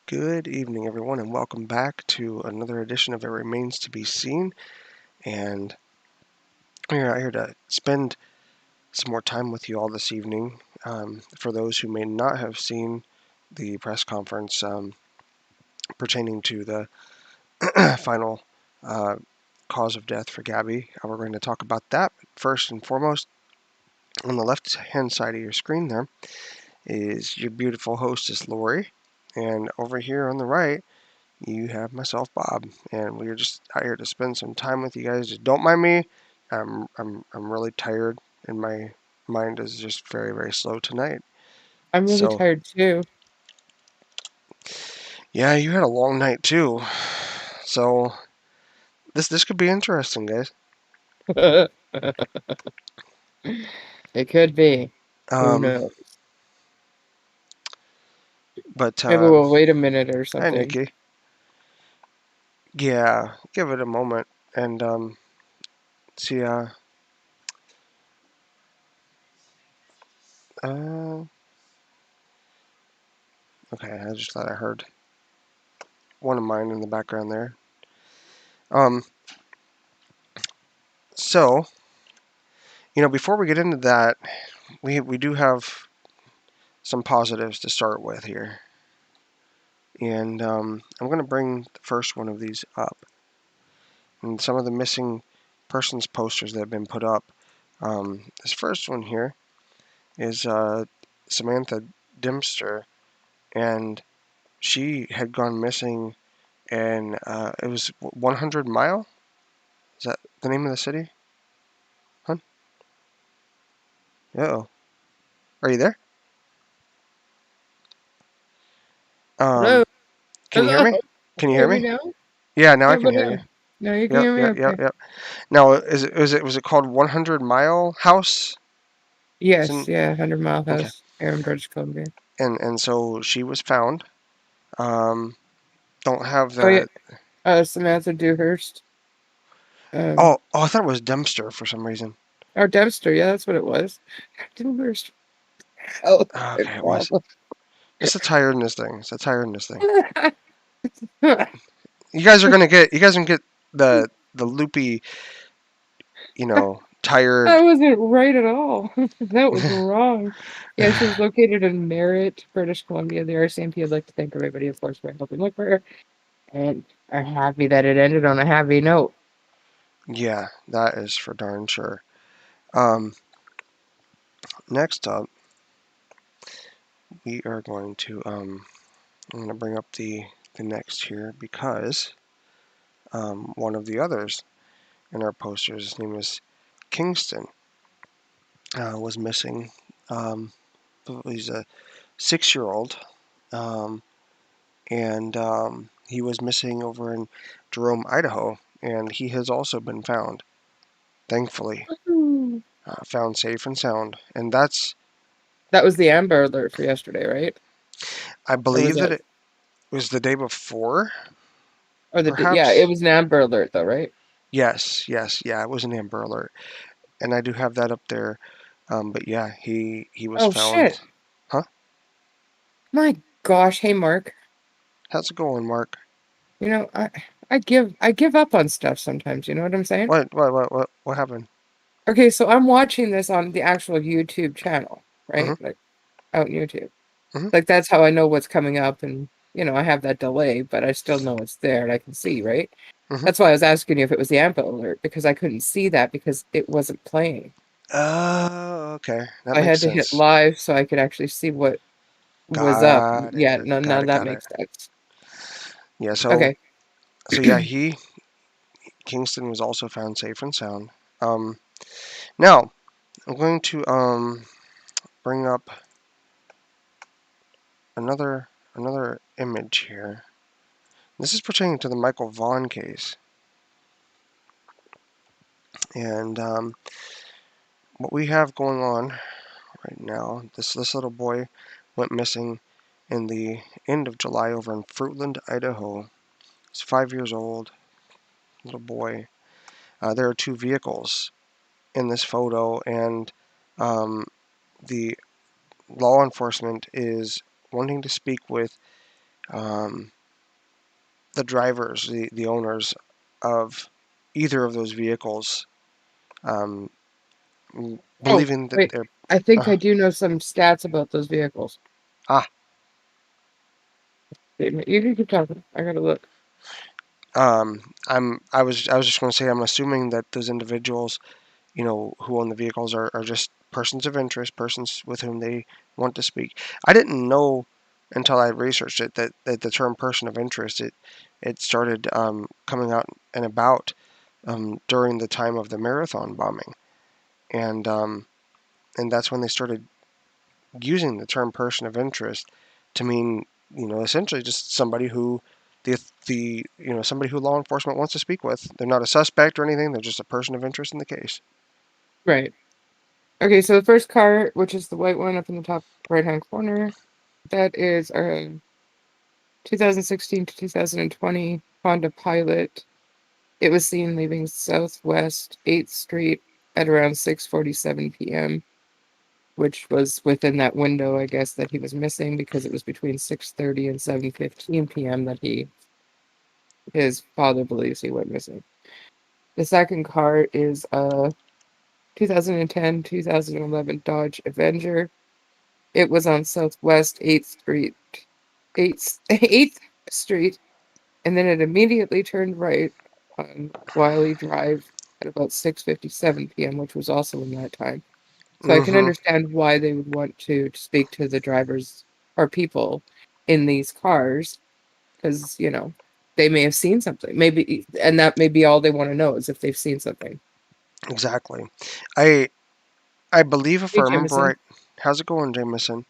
Good evening, everyone, and welcome back to another edition of It Remains to Be Seen. And we're out here to spend some more time with you all this evening. For those who may not have seen the press conference pertaining to the final cause of death for Gabby, we're going to talk about that. First and foremost, on the left-hand side of your screen there is your beautiful hostess, Lori. And over here on the right, you have myself, Bob, and we're just out here to spend some time with you guys. Just don't mind me. I'm really tired, and my mind is just very, very slow tonight. I'm really So tired too. yeah, you had a long night too. So this could be interesting, guys. It could be. Who Um, knows? but Maybe we'll wait a minute or hi, something. Nikki. Yeah, give it a moment and see. Uh, okay, I just thought I heard one of mine in the background there. Um, so before we get into that, we do have some positives to start with here. And I'm going to bring the first one of these up. And some of the missing persons posters that have been put up. This first one here is Samantha Dempster, and she had gone missing, and it was 100 Mile? Is that the name of the city? Huh? Uh-oh. Are you there? Hello? Can you hear Hello? me? Can you Hear hear me me? now? Yeah, now I How can about hear you. now? Now you can Yep, hear me? yep, yep, Okay. yep. Now, was it called 100 Mile House? Yes, yeah, 100 Mile Okay. House here in British Columbia. And so she was found. Um, don't have Oh, yeah. the. Samantha Dewhurst. Oh, I thought it was Dempster for some reason. Or Dempster. Yeah, that's what it was. Dewhurst. Oh, good Okay, it was. problem. It's a tiredness thing. It's a tiredness thing. You guys can get the loopy, That tired. wasn't right at all. That was wrong. Yeah, she was located in Merritt, British Columbia. The RCMP would like to thank everybody, of course, for helping look for her, and are happy that it ended on a happy note. Yeah, that is for darn sure. Um, Next up, we are going to I'm going to bring up the next here because one of the others in our posters, his name is Kingston, was missing. Um, he's a 6-year-old, um, and he was missing over in Jerome, Idaho, and he has also been found, thankfully, Ooh. found safe and sound. And that's, That was the Amber Alert for yesterday, right? I Or was believe that that, it was the day before, or yeah, it perhaps. was an Amber Alert though, right? Yes, yes, yeah, it was an Amber Alert, and I do have that up there. But yeah, he was Oh found. shit! Huh? My gosh, hey Mark. How's it going, Mark? You know, I give up on stuff sometimes. You know what I'm saying? What happened? Okay, so I'm watching this on the actual YouTube channel, right? Mhm, Like out YouTube. mhm, Like that's how I know what's coming up, and I have that delay, but I still know it's there and I can see, right? mhm. That's why I was asking you if it was the Amber Alert because I couldn't see that because it wasn't playing. Oh, okay, that I makes had to hit sense. live so I could actually see what was up. Got Yeah, it. no, Got now it. that Got it. makes sense. Yeah. So Okay. so yeah, he Kingston was also found safe and sound. Um, Now I'm going to bring up another image here. This is pertaining to the Michael Vaughn case, and what we have going on right now. This little boy went missing in the end of July over in Fruitland, Idaho. He's 5 years old, little boy. There are two vehicles in this photo, and the law enforcement is wanting to speak with um, the drivers, the owners of either of those vehicles, um, Oh, believing that wait. they're I think I uh, do know some stats about those vehicles. ah You can keep talking. I gotta look. I was just going to say I'm assuming that those individuals, who own the vehicles are just persons of interest, persons with whom they want to speak. I didn't know until I researched it that the term person of interest it started coming out and about during the time of the marathon bombing, and and that's when they started using the term person of interest to mean essentially just somebody who somebody who law enforcement wants to speak with. They're not a suspect or anything. They're just a person of interest in the case. Right. Okay, so the first car, which is the white one up in the top right-hand corner, that is a 2016 to 2020 Honda Pilot. It was seen leaving Southwest 8th Street at around 6:47 p.m., which was within that window, I guess, that he was missing because it was between 6:30 and 7:15 p.m. that his father believes he went missing. The second car is a 2010-2011 Dodge Avenger. It was on Southwest 8th Street, 8th Street, and then it immediately turned right on Wiley Drive at about 6:57 p.m., which was also in that time. So I can Mm-hmm. understand why they would want to speak to the drivers or people in these cars because, they may have seen something. Maybe, and that may be all they want to know is if they've seen something. Exactly. I believe if I Hey, remember Jameson. right, how's it going, Jameson?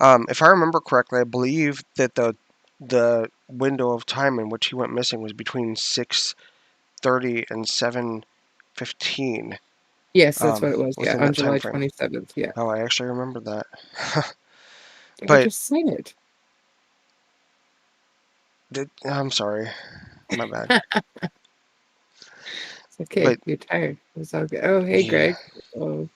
If I remember correctly, I believe that the window of time in which he went missing was between 6:30 and 7:15. Yes, that's what it was. Yeah, Within on that time July frame. 27th. Yeah. Oh, I actually remember that. I but just said it. I'm sorry, my bad. It's okay. But You're tired. It's all good. Oh, hey, yeah, Greg. Oh.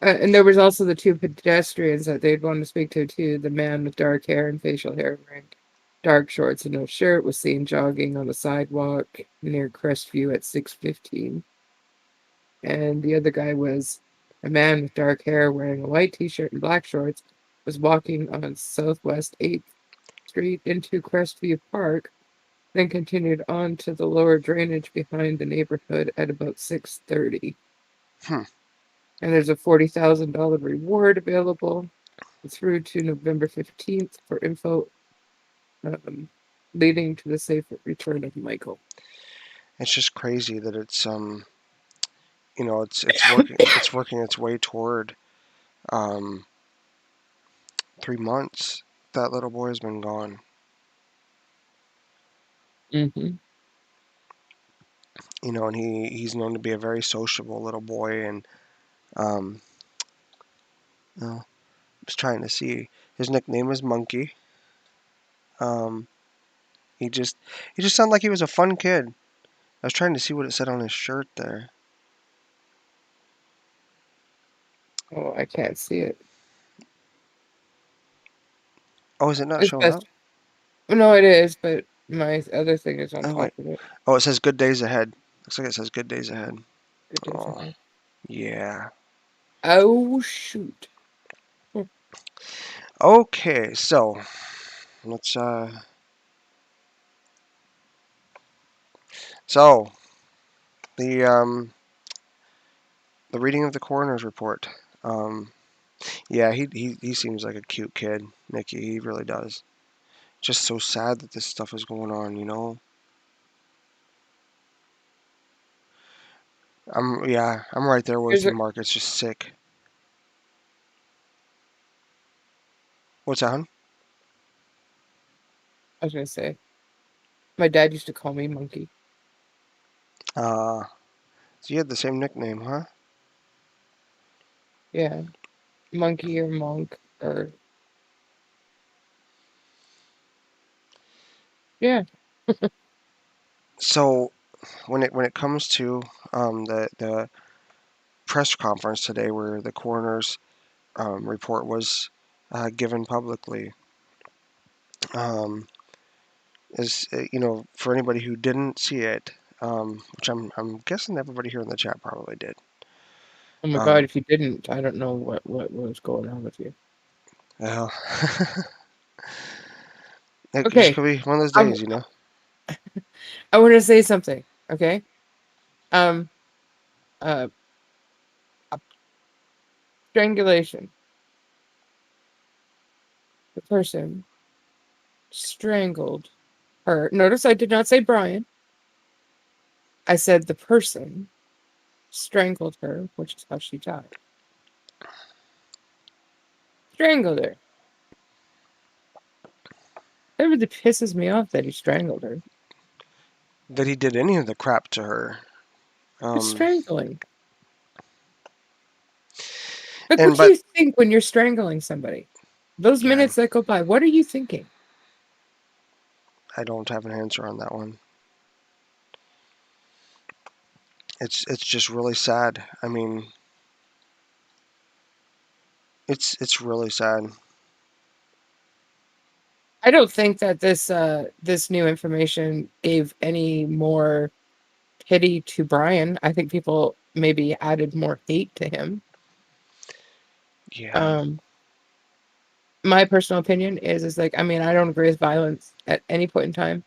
And there was also the two pedestrians that they'd want to speak to, too. The man with dark hair and facial hair wearing dark shorts and no shirt was seen jogging on the sidewalk near Crestview at 6:15. And the other guy was a man with dark hair wearing a white t-shirt and black shorts, was walking on Southwest 8th Street into Crestview Park, then continued on to the lower drainage behind the neighborhood at about 6:30. hmm, And there's a $40,000 reward available through to November 15th for info um, leading to the safe return of Michael. it's just crazy that it's working its way toward um 3 months. That little boy has been gone. Hmm. And he's known to be a very sociable little boy, and um, I was trying to see. His nickname is Monkey. Um, he just sounded like he was a fun kid. I was trying to see what it said on his shirt there. Oh, I can't see it. Oh, is it not It's showing best. up? No, it is, but my other thing is on Oh wait. top of it. Oh, it says good days ahead. Looks like it says good days ahead. Good days Oh, ahead. yeah. Oh, shoot. Hmm. Okay, so let's so the reading of the coroner's report. Um, yeah, he seems like a cute kid, Nikki. He really does. Just so sad that this stuff is going on. I'm right there with Here's you, a, Mark. It's just sick. What's that, hun? I was going to say, my dad used to call me Monkey. Uh, so you had the same nickname, huh? Yeah. Monkey or Monk or, yeah. So when it comes to the press conference today, where the coroner's report was given publicly, Um, is for anybody who didn't see it, which I'm guessing everybody here in the chat probably did. Oh my God, Um, if you didn't, I don't know what was going on with you. well, it just Okay, could be one of those I, days, you know. I want to say something, okay? Um, uh, Strangulation. The person strangled her. Notice I did not say Brian. I said the person strangled her, which is how she died. Strangled her. That really pisses me off that he strangled her. That he did any of the crap to her. It's strangling. Like, what And do but you think when you're strangling somebody? Those yeah, minutes that go by, what are you thinking? I don't have an answer on that one. It's just really sad. I mean, it's really sad. I don't think that this new information gave any more pity to Brian. I think people maybe added more hate to him. Yeah. Um, my personal opinion is like, I mean, I don't agree with violence at any point in time,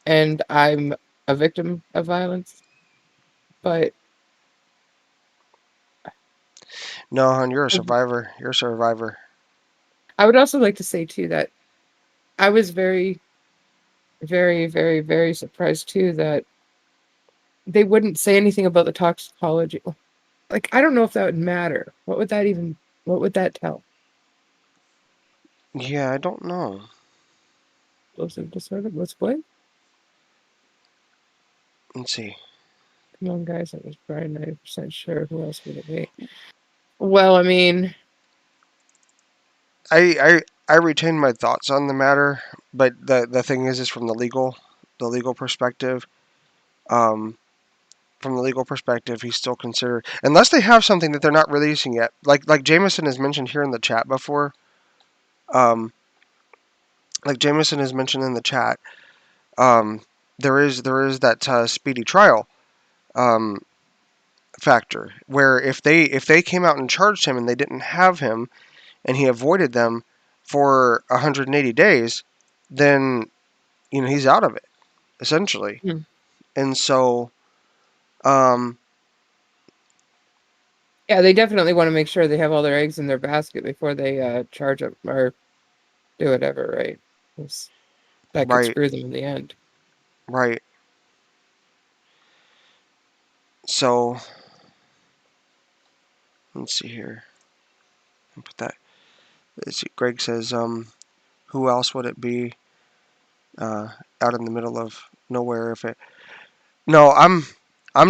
and I'm a victim of violence, but No, hon, you're a survivor. You're a survivor. I would also like to say too that I was very, very, very, very surprised too that they wouldn't say anything about the toxicology. Like, I don't know if that would matter. What would that tell? Yeah, I don't know. Explosive disorder? What's what? Let's see. Come on, guys. I was probably 90% sure. Who else would it be? Well, I mean, I retain my thoughts on the matter, but the thing is from the legal perspective. Um, from the legal perspective, he's still considered unless they have something that they're not releasing yet. Like Jameson has mentioned here in the chat before. Um, like Jameson has mentioned in the chat, um, there is that speedy trial um, factor where if they came out and charged him and they didn't have him and he avoided them for 180 days, then he's out of it essentially. hmm. And so um, Yeah, they definitely want to make sure they have all their eggs in their basket before they charge them or do whatever, right? 'Cause that could right, screw them in the end. right. So let's see here. I'll put that. Let's see. Greg says, who else would it be uh, out in the middle of nowhere if it? No, I'm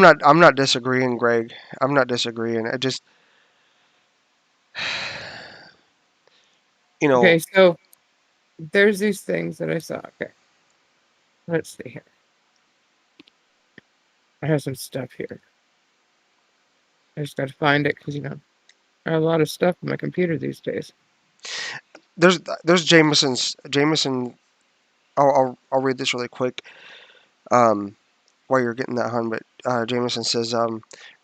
not disagreeing, Greg. I'm not disagreeing. I just you know Okay, so there's these things that I saw. Okay, let's see here. I have some stuff here. I just got to find it because I have a lot of stuff on my computer these days. there's Jameson's. I'll read this really quick. Um, while you're getting that, hun, but Jameson says,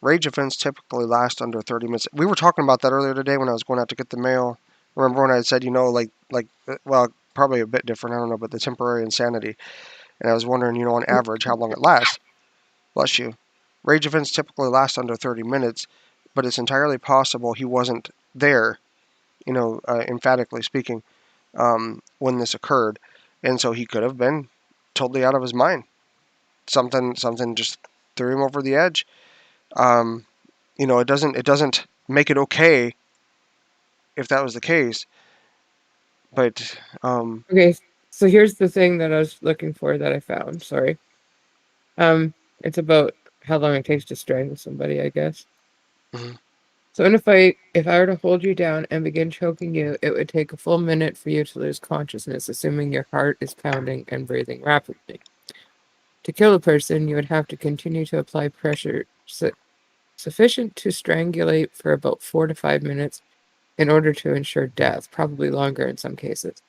rage events typically last under 30 minutes. We were talking about that earlier today when I was going out to get the mail. Remember when I had said, well, probably a bit different, I don't know, but the temporary insanity. And I was wondering, on average, how long it lasts. Bless you. Rage events typically last under 30 minutes, but it's entirely possible he wasn't there, emphatically speaking, when this occurred. And so he could have been totally out of his mind. Something just threw him over the edge. Um, it doesn't make it okay if that was the case. But Okay, so here's the thing that I was looking for that I found. Sorry. It's about how long it takes to strangle somebody, I guess. mhm. So if I were to hold you down and begin choking you, it would take a full minute for you to lose consciousness, assuming your heart is pounding and breathing rapidly. To kill a person, you would have to continue to apply pressure sufficient to strangulate for about 4 to 5 minutes in order to ensure death, probably longer in some cases.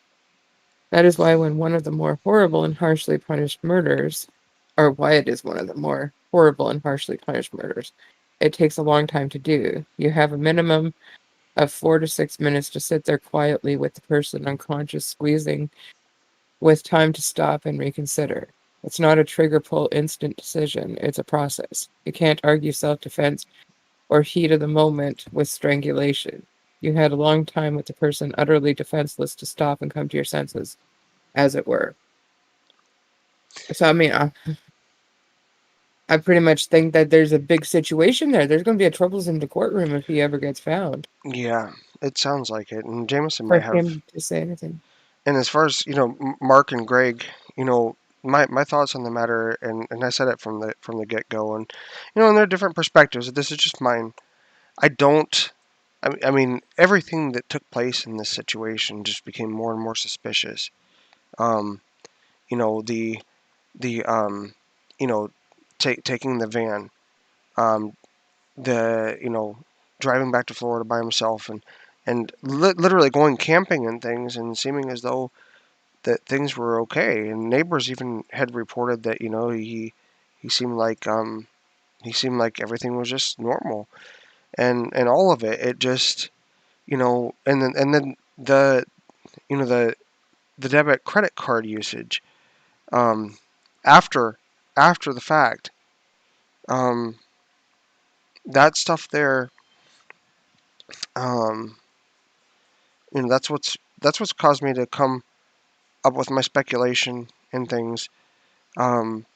That is why when one of the more horrible and harshly punished murders, or why it is one of the more horrible and harshly punished murders, it takes a long time to do. You have a minimum of 4 to 6 minutes to sit there quietly with the person unconscious, squeezing, with time to stop and reconsider. It's not a trigger pull instant decision, it's a process. You can't argue self defense or heat of the moment with strangulation. You had a long time with the person utterly defenseless to stop and come to your senses, as it were. So, I mean, I pretty much think that there's a big situation there. There's going to be a troubles in the courtroom if he ever gets found Yeah, it sounds like it. And Jameson for might have. him to say anything. And as far as Mark and Greg, my thoughts on the matter, and I said it from the get go, and and there are different perspectives. This is just mine. I don't. I mean, everything that took place in this situation just became more and more suspicious. Um, you know, the taking the van, um, the driving back to Florida by himself, and literally going camping and things, and seeming as though that things were okay. And neighbors even had reported that he seemed like everything was just normal, and all of it just and then the you know the debit credit card usage, um, after the fact, um, that stuff there, um, that's what's caused me to come up with my speculation and things. Um,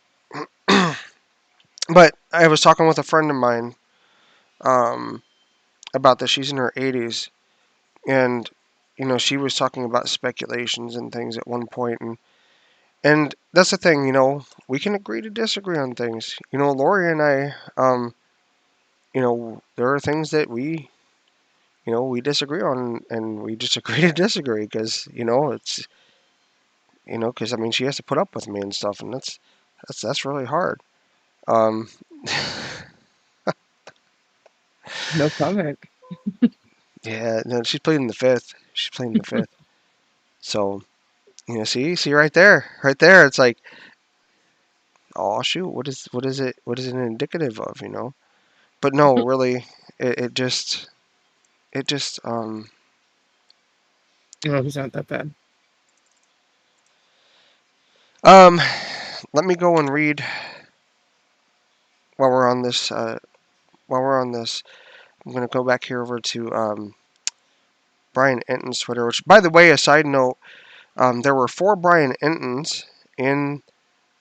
but I was talking with a friend of mine, um, about this. She's in her 80s, and she was talking about speculations and things at one point, and that's the thing. We can agree to disagree on things. Lori and I, there are things that we disagree on, and we just agree to disagree because it's because I mean she has to put up with me and stuff, and that's really hard. Um, No comment. yeah, no, she's pleading the fifth. She's pleading the fifth. So see right there, right there. It's like, oh shoot, what is it indicative of? But no, really, it just No, he's not that bad. um let me go and read while we're on this. I'm gonna go back here over to Brian Enton's Twitter. Which, by the way, a side note, there were four Brian Entons in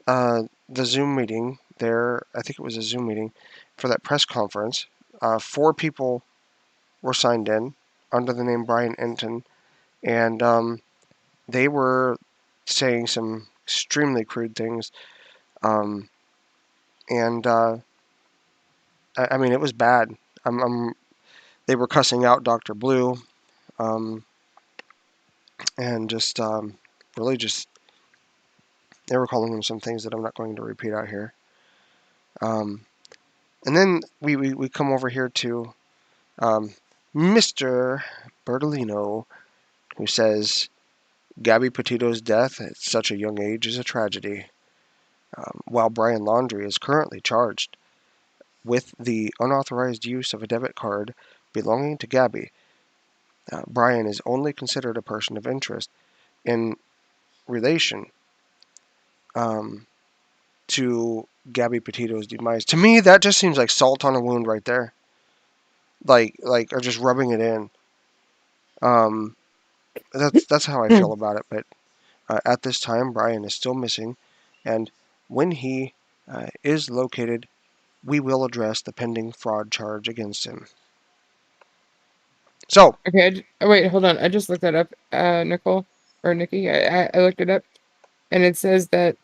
the Zoom meeting there. I think it was a Zoom meeting for that press conference. Four people were signed in under the name Brian Enton, and they were saying some extremely crude things. Um, and I mean, it was bad. They were cussing out Dr. Blue, um, and just really just they were calling him some things that I'm not going to repeat out here. Um, and then we come over here to um, Mr. Bertolino, who says Gabby Petito's death at such a young age is a tragedy. While Brian Laundrie is currently charged with the unauthorized use of a debit card belonging to Gabby, Brian is only considered a person of interest in relation um, to Gabby Petito's demise. To me, that just seems like salt on a wound right there. Like, or just rubbing it in. Um, that's how I feel about it. But at this time, Brian is still missing, and when he is located, we will address the pending fraud charge against him. So, Okay, oh, wait, hold on. I just looked that up, Nicole or Nikki. I looked it up, and it says that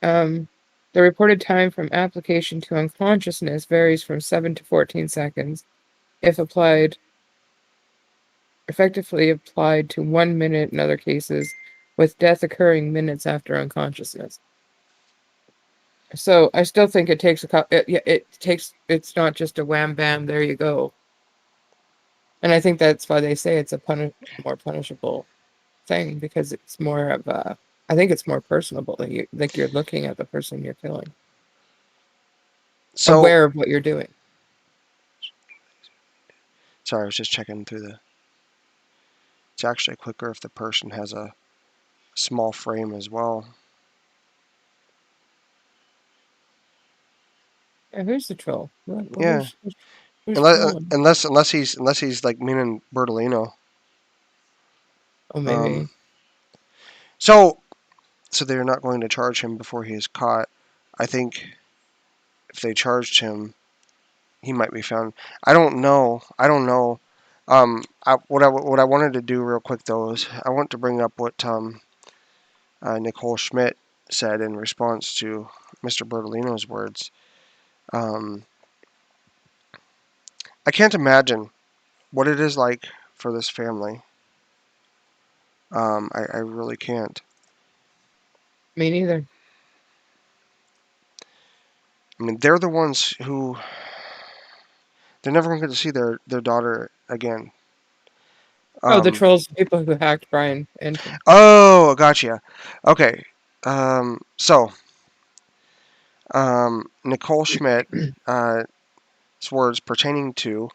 um, the reported time from application to unconsciousness varies from 7 to 14 seconds, if effectively applied to 1 minute in other cases, with death occurring minutes after unconsciousness. So I still think it takes it's not just a wham bam, there you go. And I think that's why they say it's more punishable. thing because it's more of a. I think it's more personable. Like you're looking at the person you're killing, So, aware of what you're doing. sorry, I was just checking through the. It's actually quicker if the person has a small frame as well. Yeah, who's the troll? Yeah, Who's trolling? unless he's like meaning Bertolino. Oh, Um, maybe. so so they're not going to charge him before he is caught. I think if they charged him, he might be found. I don't know. I don't know. What I wanted to do real quick though is I want to bring up what Nicole Schmidt said in response to Mr. Bertolino's words. Um, I can't imagine what it is like for this family. I really can't. Me neither. I mean, they're the ones who they're never going to get to see their daughter again. Oh, the Um, trolls, people who hacked Brian into. oh, gotcha. Okay. So Nicole Schmidt, words pertaining to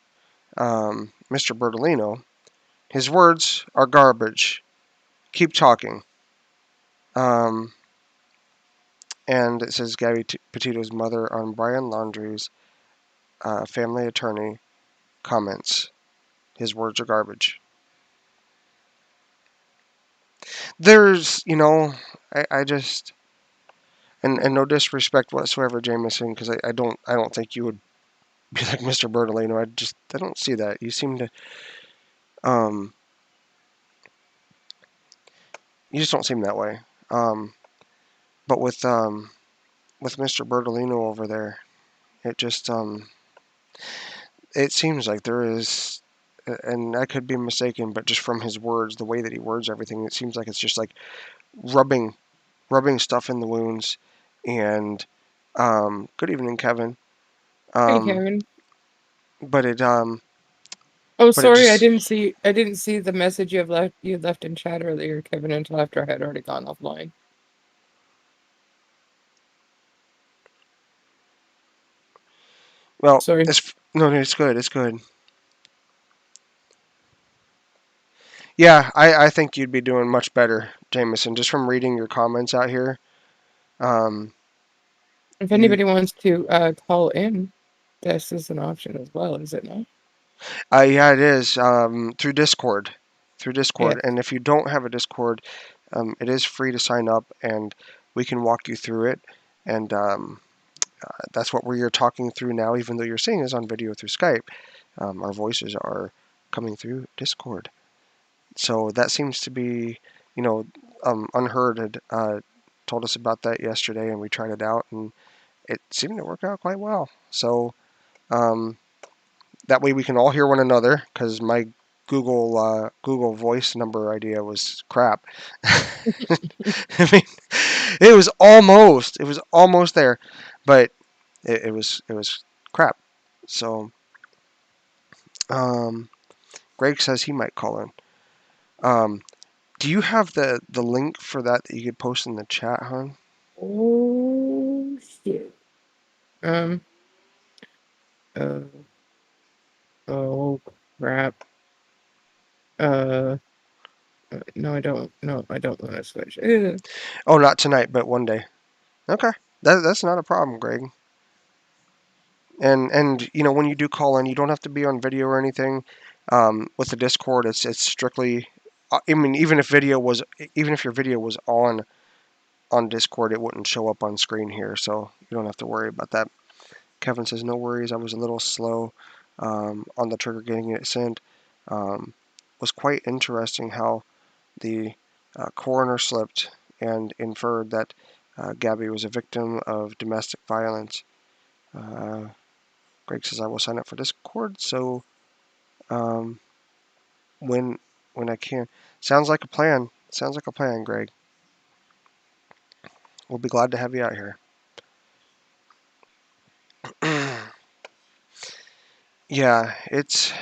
Mr. Bertolino, his words are garbage. Keep talking. Um, and it says Gabby Petito's mother on Brian Laundrie's family attorney comments. His words are garbage. There's, I just, and no disrespect whatsoever, Jameson, because I don't think you would be like Mr. Bertolino. I don't see that. Um, you just don't seem that way. Um, but with Mr. Bertolino over there, it just, it seems like there is, and I could be mistaken, but just from his words, the way that he words everything, it seems like it's just like rubbing, rubbing stuff in the wounds. And good evening, Kevin. Hey, Um, Kevin. but it, Oh, but it sorry, just, I didn't see the message you had left in chat earlier, Kevin, until after I had already gone offline. well, Sorry. it's no, no, it's good, it's good. Yeah, I think you'd be doing much better, Jameson, just from reading your comments out here. Um, If you, anybody wants to call in, this is an option as well, is it not? yeah, it is through Discord, Yeah. and if you don't have a Discord, it is free to sign up, and we can walk you through it. And that's what we're talking through now, even though you're seeing us on video through Skype. Our voices are coming through Discord. So that seems to be, you know, Unheard had told us about that yesterday, and we tried it out, and it seemed to work out quite well. So um, that way we can all hear one another, because my Google Voice number idea was crap. I mean, it was almost there, but it was crap. So um, Greg says he might call in. Um, do you have the link for that you could post in the chat, hon? Oh, shit. Um, uh, oh, crap. Uh, no, I don't. No, I don't want to switch. Oh, not tonight, but one day. Okay, that's not a problem, Greg. And when you do call in, you don't have to be on video or anything. With the Discord, it's strictly. I mean, even if your video was on Discord, it wouldn't show up on screen here, so you don't have to worry about that. Kevin says no worries. I was a little slow on the trigger getting it sent. Was quite interesting how the coroner slipped and inferred that Gabby was a victim of domestic violence. Uh, Greg says I will sign up for Discord, so um, when when I can. Sounds like a plan. Sounds like a plan, Greg. We'll be glad to have you out here. Yeah, it's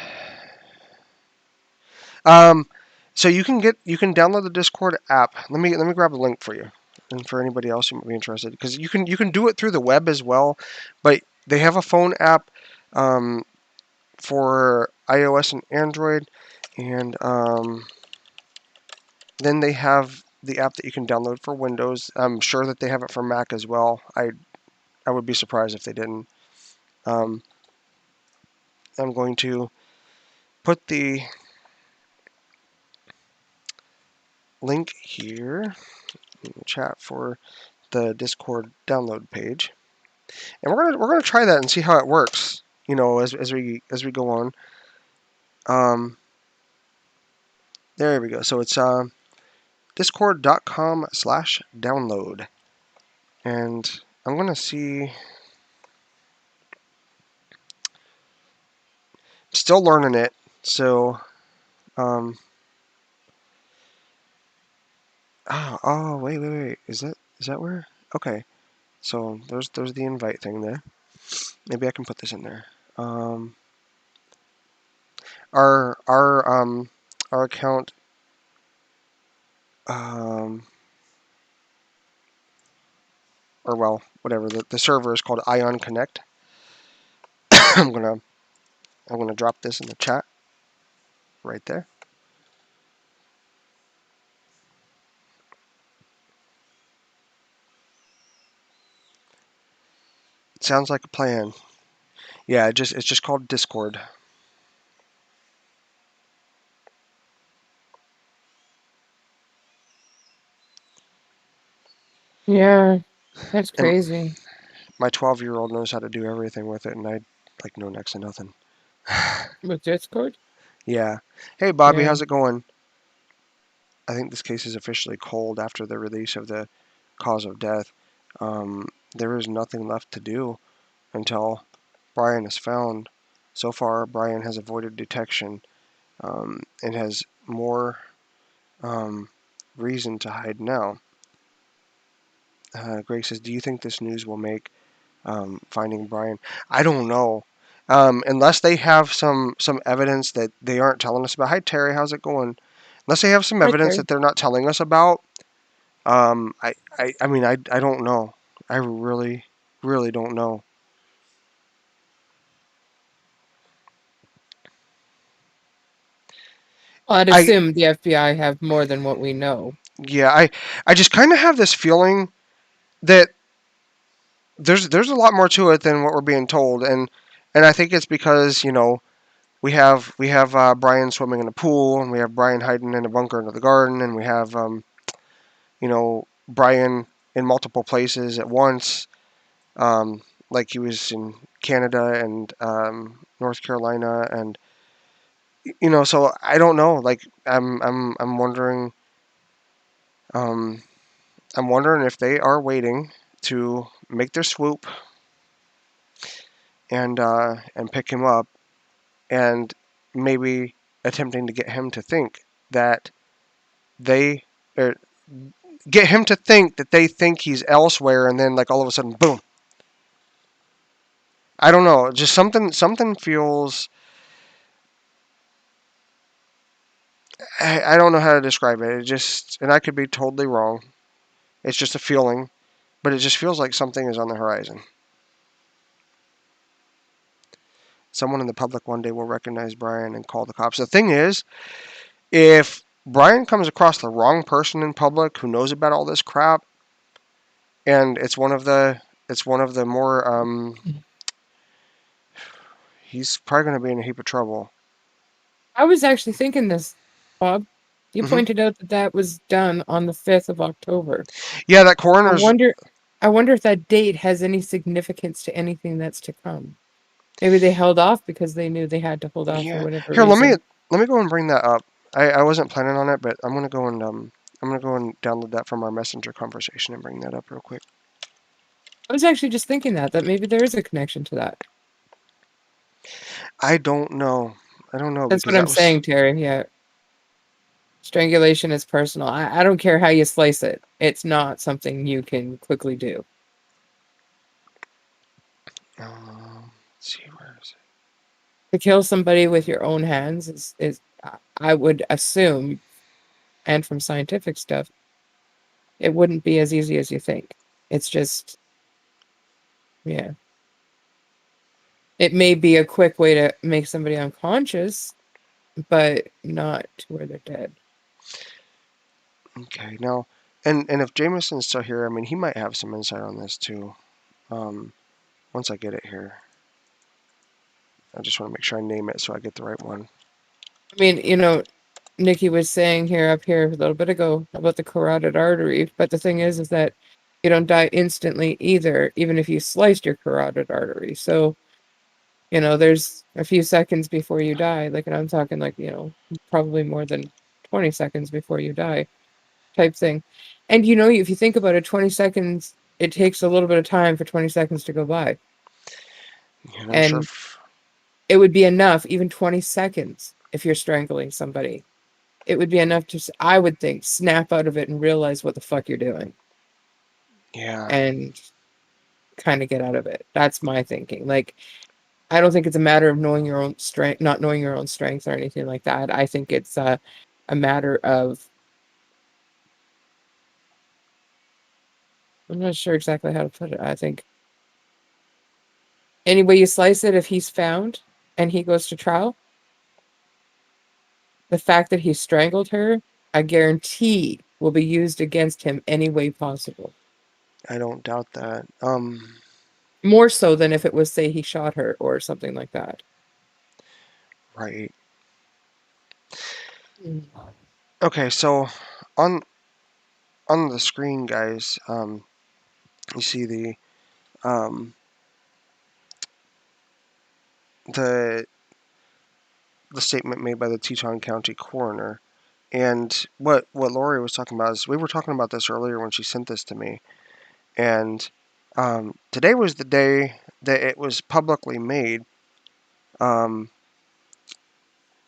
um, So you can download the Discord app. Let me grab a link for you, and for anybody else who might be interested, because you can do it through the web as well, but they have a phone app um, for iOS and Android, and then they have the app that you can download for Windows. I'm sure that they have it for Mac as well. I would be surprised if they didn't. Um, I'm going to put the link here in the chat for the Discord download page, and we're gonna try that and see how it works. You know, as we go on. Um, there we go. So it's discord.com/download, and I'm gonna see. Still learning it, so um, oh, wait. Is that where? Okay. So there's the invite thing there. Maybe I can put this in there. Um, our our um our account um or well whatever the server is called Ion Connect. I'm gonna I'm gonna drop this in the chat right there. It sounds like a plan. Yeah, it's just called Discord. Yeah, that's And crazy. my 12-year-old knows how to do everything with it, and I like know next to nothing. With Discord? Yeah. Hey Bobby, Yeah. how's it going? I think this case is officially cold after the release of the cause of death. There is nothing left to do until Brian is found. So far, Brian has avoided detection and has more um, reason to hide now. Greg says, "Do you think this news will make finding Brian?" I don't know. Unless they have some evidence that they aren't telling us about. Hi Terry, how's it going? Unless they have some Right evidence there. that they're not telling us about. I mean, I don't know. I really don't know. I'd I assume the FBI have more than what we know. yeah, I just kind of have this feeling that there's a lot more to it than what we're being told, and I think it's because we have Brian swimming in a pool, and we have Brian hiding in a bunker under the garden, and we have Brian in multiple places at once, like he was in Canada and North Carolina, and so I don't know. Like I'm wondering, um, I'm wondering if they are waiting to make their swoop and pick him up, and maybe attempting to get him to think that they or get him to think that they think he's elsewhere, and then like all of a sudden, boom. I don't know. Just something feels. I don't know how to describe it. It just, and I could be totally wrong. It's just a feeling, but it just feels like something is on the horizon. Someone in the public one day will recognize Brian and call the cops. The thing is, if Brian comes across the wrong person in public who knows about all this crap, and it's one of the more he's probably going to be in a heap of trouble. I was actually thinking this, Bob. You Hmm. pointed out that that was done on the 5th of October. Yeah, that I coroner's. wonder I wonder if that date has any significance to anything that's to come. Maybe they held off because they knew they had to hold off for Yeah, whatever here reason. let me go and bring that up. I wasn't planning on it, but I'm gonna go and download that from our messenger conversation and bring that up real quick. I was actually just thinking that maybe there is a connection to that. I don't know. I don't know That's because what I'm that was saying, Terry. Yeah. Strangulation is personal. I don't care how you slice it. It's not something you can quickly do. let's see where is To kill somebody with your own hands is I would assume and from scientific stuff, it wouldn't be as easy as you think. It's just, yeah. It may be a quick way to make somebody unconscious, but not to where they're dead. Okay, now, and if Jameson's still here, I mean, he might have some insight on this too. Um, once I get it here, I just want to make sure I name it so I get the right one. I mean, Nikki was saying here up here a little bit ago about the carotid artery, but the thing is that you don't die instantly either, even if you sliced your carotid artery. So, there's a few seconds before you die. Like, and I'm talking like, probably more than 20 seconds before you die type thing. And if you think about it, 20 seconds, it takes a little bit of time for 20 seconds to go by. And I'm sure. And it would be enough, even 20 seconds, if you're strangling somebody. It would be enough to, I would think, snap out of it and realize what the fuck you're doing Yeah, and kind of get out of it. That's my thinking. Like, I don't think it's a matter of knowing your own strength, not knowing your own strength or anything like that. I think it's a matter of, I'm not sure exactly how to put it. I think any way you slice it, if he's found and he goes to trial, the fact that he strangled her, I guarantee will be used against him any way possible. I don't doubt that. More so than if it was, say, he shot her or something like that. Right. Mm. Okay, so on on the screen, guys, you see um, the the statement made by the Teton County coroner. And what Lori was talking about is we were talking about this earlier when she sent this to me. And today was the day that it was publicly made. Um,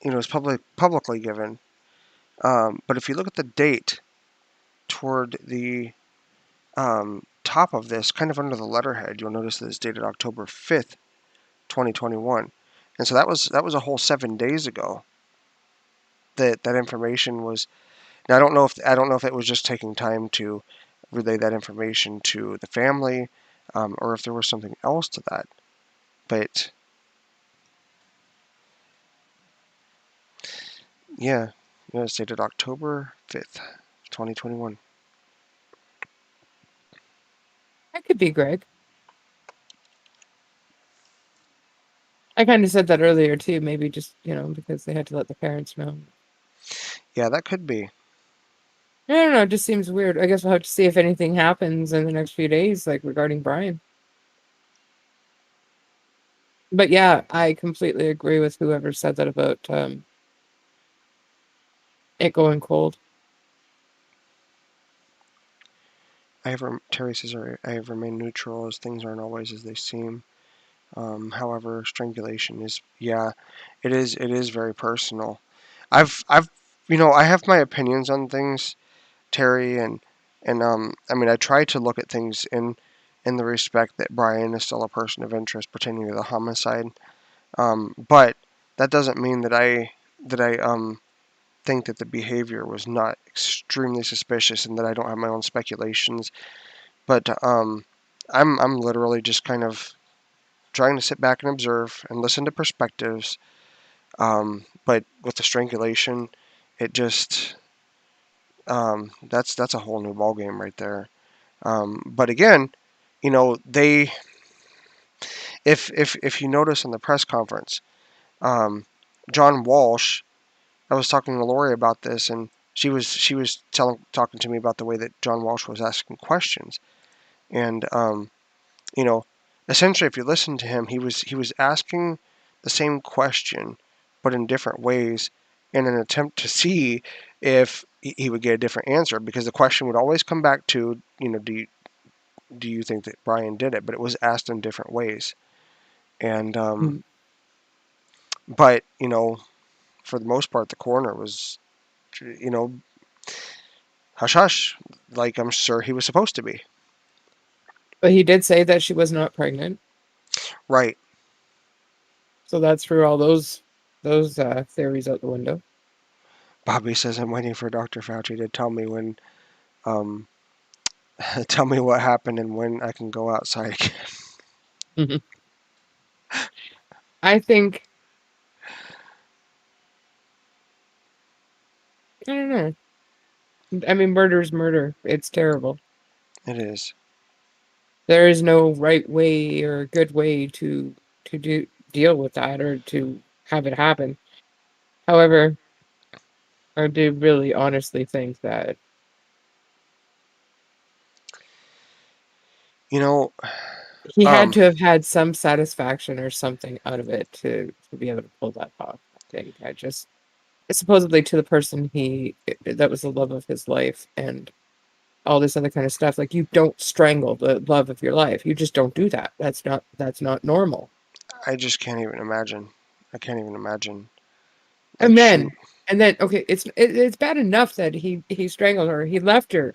it was publicly given. But if you look at the date toward the top of this, kind of under the letterhead, you'll notice that it's dated October 5th, 2021. And so that was a whole 7 days ago that information was. Now I don't know if it was just taking time to relay that information to the family, or if there was something else to that. But yeah, it's dated October 5th, 2021. That could be Greg. I kind of said that earlier too, maybe just, because they had to let the parents know. Yeah, that could be. I don't know, it just seems weird. I guess we'll have to see if anything happens in the next few days, like regarding Brian. But yeah, I completely agree with whoever said that about it going cold. Terry says I have remained neutral as things aren't always as they seem. However, strangulation is, yeah, it is very personal. I've I have my opinions on things, Terry, and I mean I try to look at things in the respect that Brian is still a person of interest pertaining to the homicide. But that doesn't mean that I think that the behavior was not extremely suspicious and that I don't have my own speculations. But I'm literally just kind of trying to sit back and observe and listen to perspectives. But with the strangulation, it just that's a whole new ballgame right there. But again, they if you notice in the press conference, um, John Walsh. I was talking to Lori about this, and she was talking to me about the way that John Walsh was asking questions, and you know, essentially, if you listen to him, he was asking the same question, but in different ways, in an attempt to see if he would get a different answer, because the question would always come back to, do you think that Brian did it? But it was asked in different ways, and Mm. but for the most part, the coroner was, you know, hush hush, like I'm sure he was supposed to be. But he did say that she was not pregnant, Right. so that threw all those theories out the window. Bobby says I'm waiting for Dr. Fauci to tell me when, um, tell me what happened and when I can go outside again. I think, I don't know. I mean, murder is murder. It's terrible. It is. There is no right way or good way to deal with that or to have it happen. However, I do really honestly think that You know, he had um, to have had some satisfaction or something out of it to be able to pull that off. I think I just supposedly to the person that was the love of his life and all this other kind of stuff. Like you don't strangle the love of your life. You just don't do that. That's not normal. I just can't even imagine. I can't even imagine. And Like, shoot. then okay, it's bad enough that he strangled her. He left her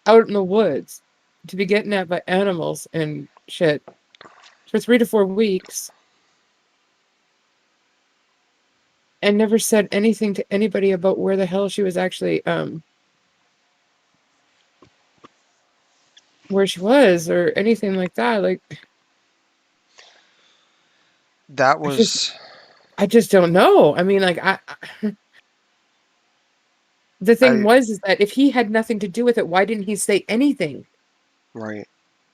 out in the woods to be getting at by animals and shit for 3 to 4 weeks and never said anything to anybody about where the hell she was actually where she was or anything like that. Like That I just was, I just don't know. I mean, like the thing I, was is that if he had nothing to do with it, why didn't he say anything? right.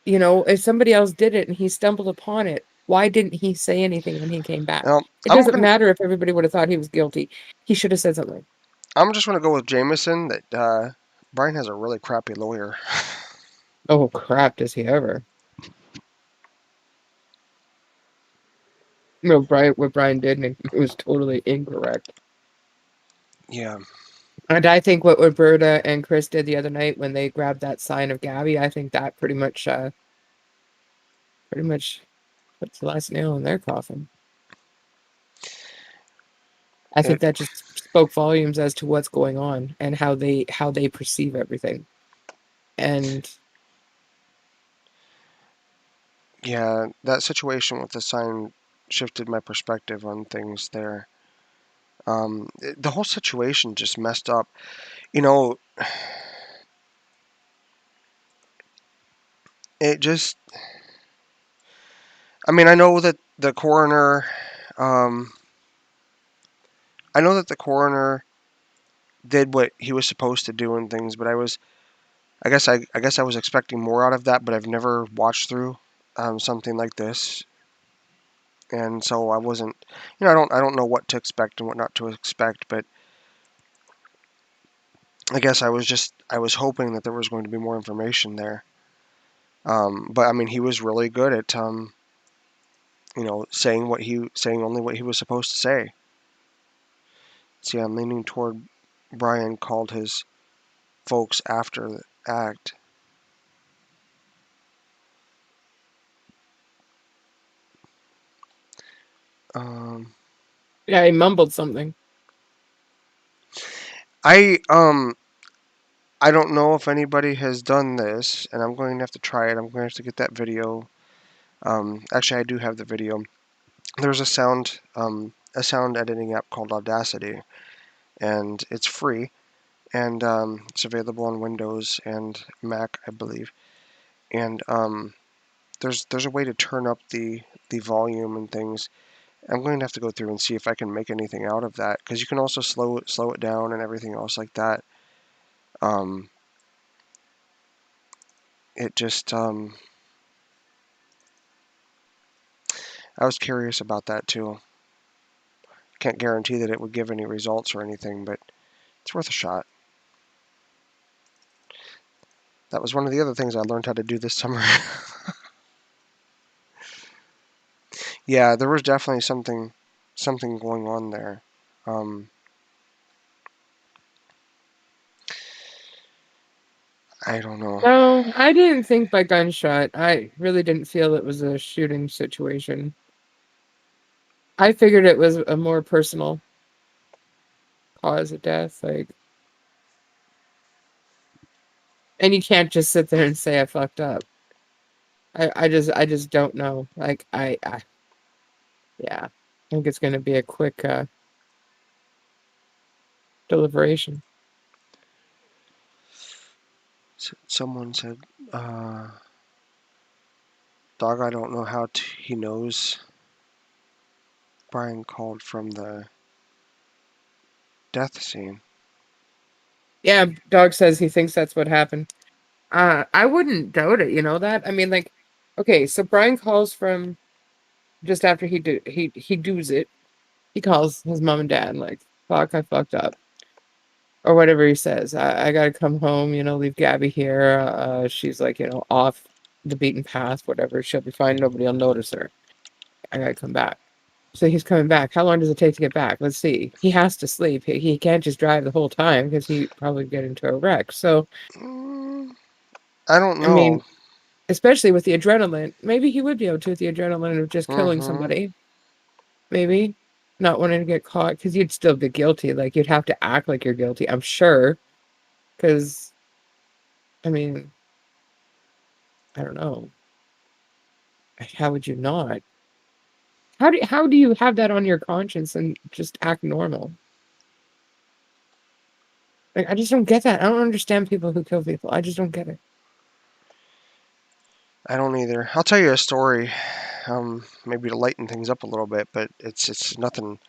You know, if somebody else did it and he stumbled upon it, why didn't he say anything when he came back? Now, It doesn't matter if everybody would have thought he was guilty. He should have said something. I'm just gonna go with Jameson that, Brian has a really crappy lawyer. Oh crap, does he ever? No, Brian, what Brian did it was totally incorrect. Yeah. And I think what Roberta and Chris did the other night when they grabbed that sign of Gabby, I think that pretty much puts the last nail in their coffin. I think It, that just spoke volumes as to what's going on and how they perceive everything. And yeah, that situation with the sign shifted my perspective on things there. The whole situation just messed up. You know, it just, I mean, um, I know that the coroner did what he was supposed to do and things, but I guess I was expecting more out of that, but I've never watched through, something like this. And so I wasn't, I don't know what to expect and what not to expect, but I guess I was hoping that there was going to be more information there. But I mean, he was really good at, saying only what he was supposed to say. See, I'm leaning toward Brian called his folks after the act. Um, yeah, he mumbled something. I um I don't know if anybody has done this, and I'm going to have to try it. I'm going to have to get that video. Actually, I do have the video. There's a sound editing app called Audacity, and it's free, and it's available on Windows and Mac, I believe. And there's a way to turn up the volume and things. I'm going to have to go through and see if I can make anything out of that because you can also slow it down and everything else like that. Um, it just I was curious about that too. Can't guarantee that it would give any results or anything, but it's worth a shot. That was one of the other things I learned how to do this summer. Yeah, there was definitely something going on there. Um, I don't know. No, I didn't think by gunshot. I really didn't feel it was a shooting situation. I figured it was a more personal cause of death. Like, and you can't just sit there and say I fucked up. I just don't know. Like, yeah, I think it's going to be a quick deliberation. Someone said, uh, "Dog, I don't know how he knows." Brian called from the death scene. Yeah, dog says he thinks that's what happened. I wouldn't doubt it, you know that? I mean, like, okay, so Brian calls from just after he does it. He calls his mom and dad like, fuck, I fucked up. Or whatever he says. I gotta come home, leave Gabby here. She's like, off the beaten path, whatever. She'll be fine, nobody will notice her. I gotta come back. So he's coming back. How long does it take to get back? Let's see. He has to sleep. He can't just drive the whole time because he probably get into a wreck. So, Mm, I don't I mean, know. especially with the adrenaline, maybe he would be able to with the adrenaline of just killing Mm-hmm. somebody. Maybe not wanting to get caught because you'd still be guilty. Like you'd have to act like you're guilty. I'm sure. Because I mean, I don't know. How would you not? How do you have that on your conscience and just act normal? Like I just don't get that. I don't understand people who kill people. I just don't get it. I don't either. I'll tell you a story, maybe to lighten things up a little bit, but it's nothing.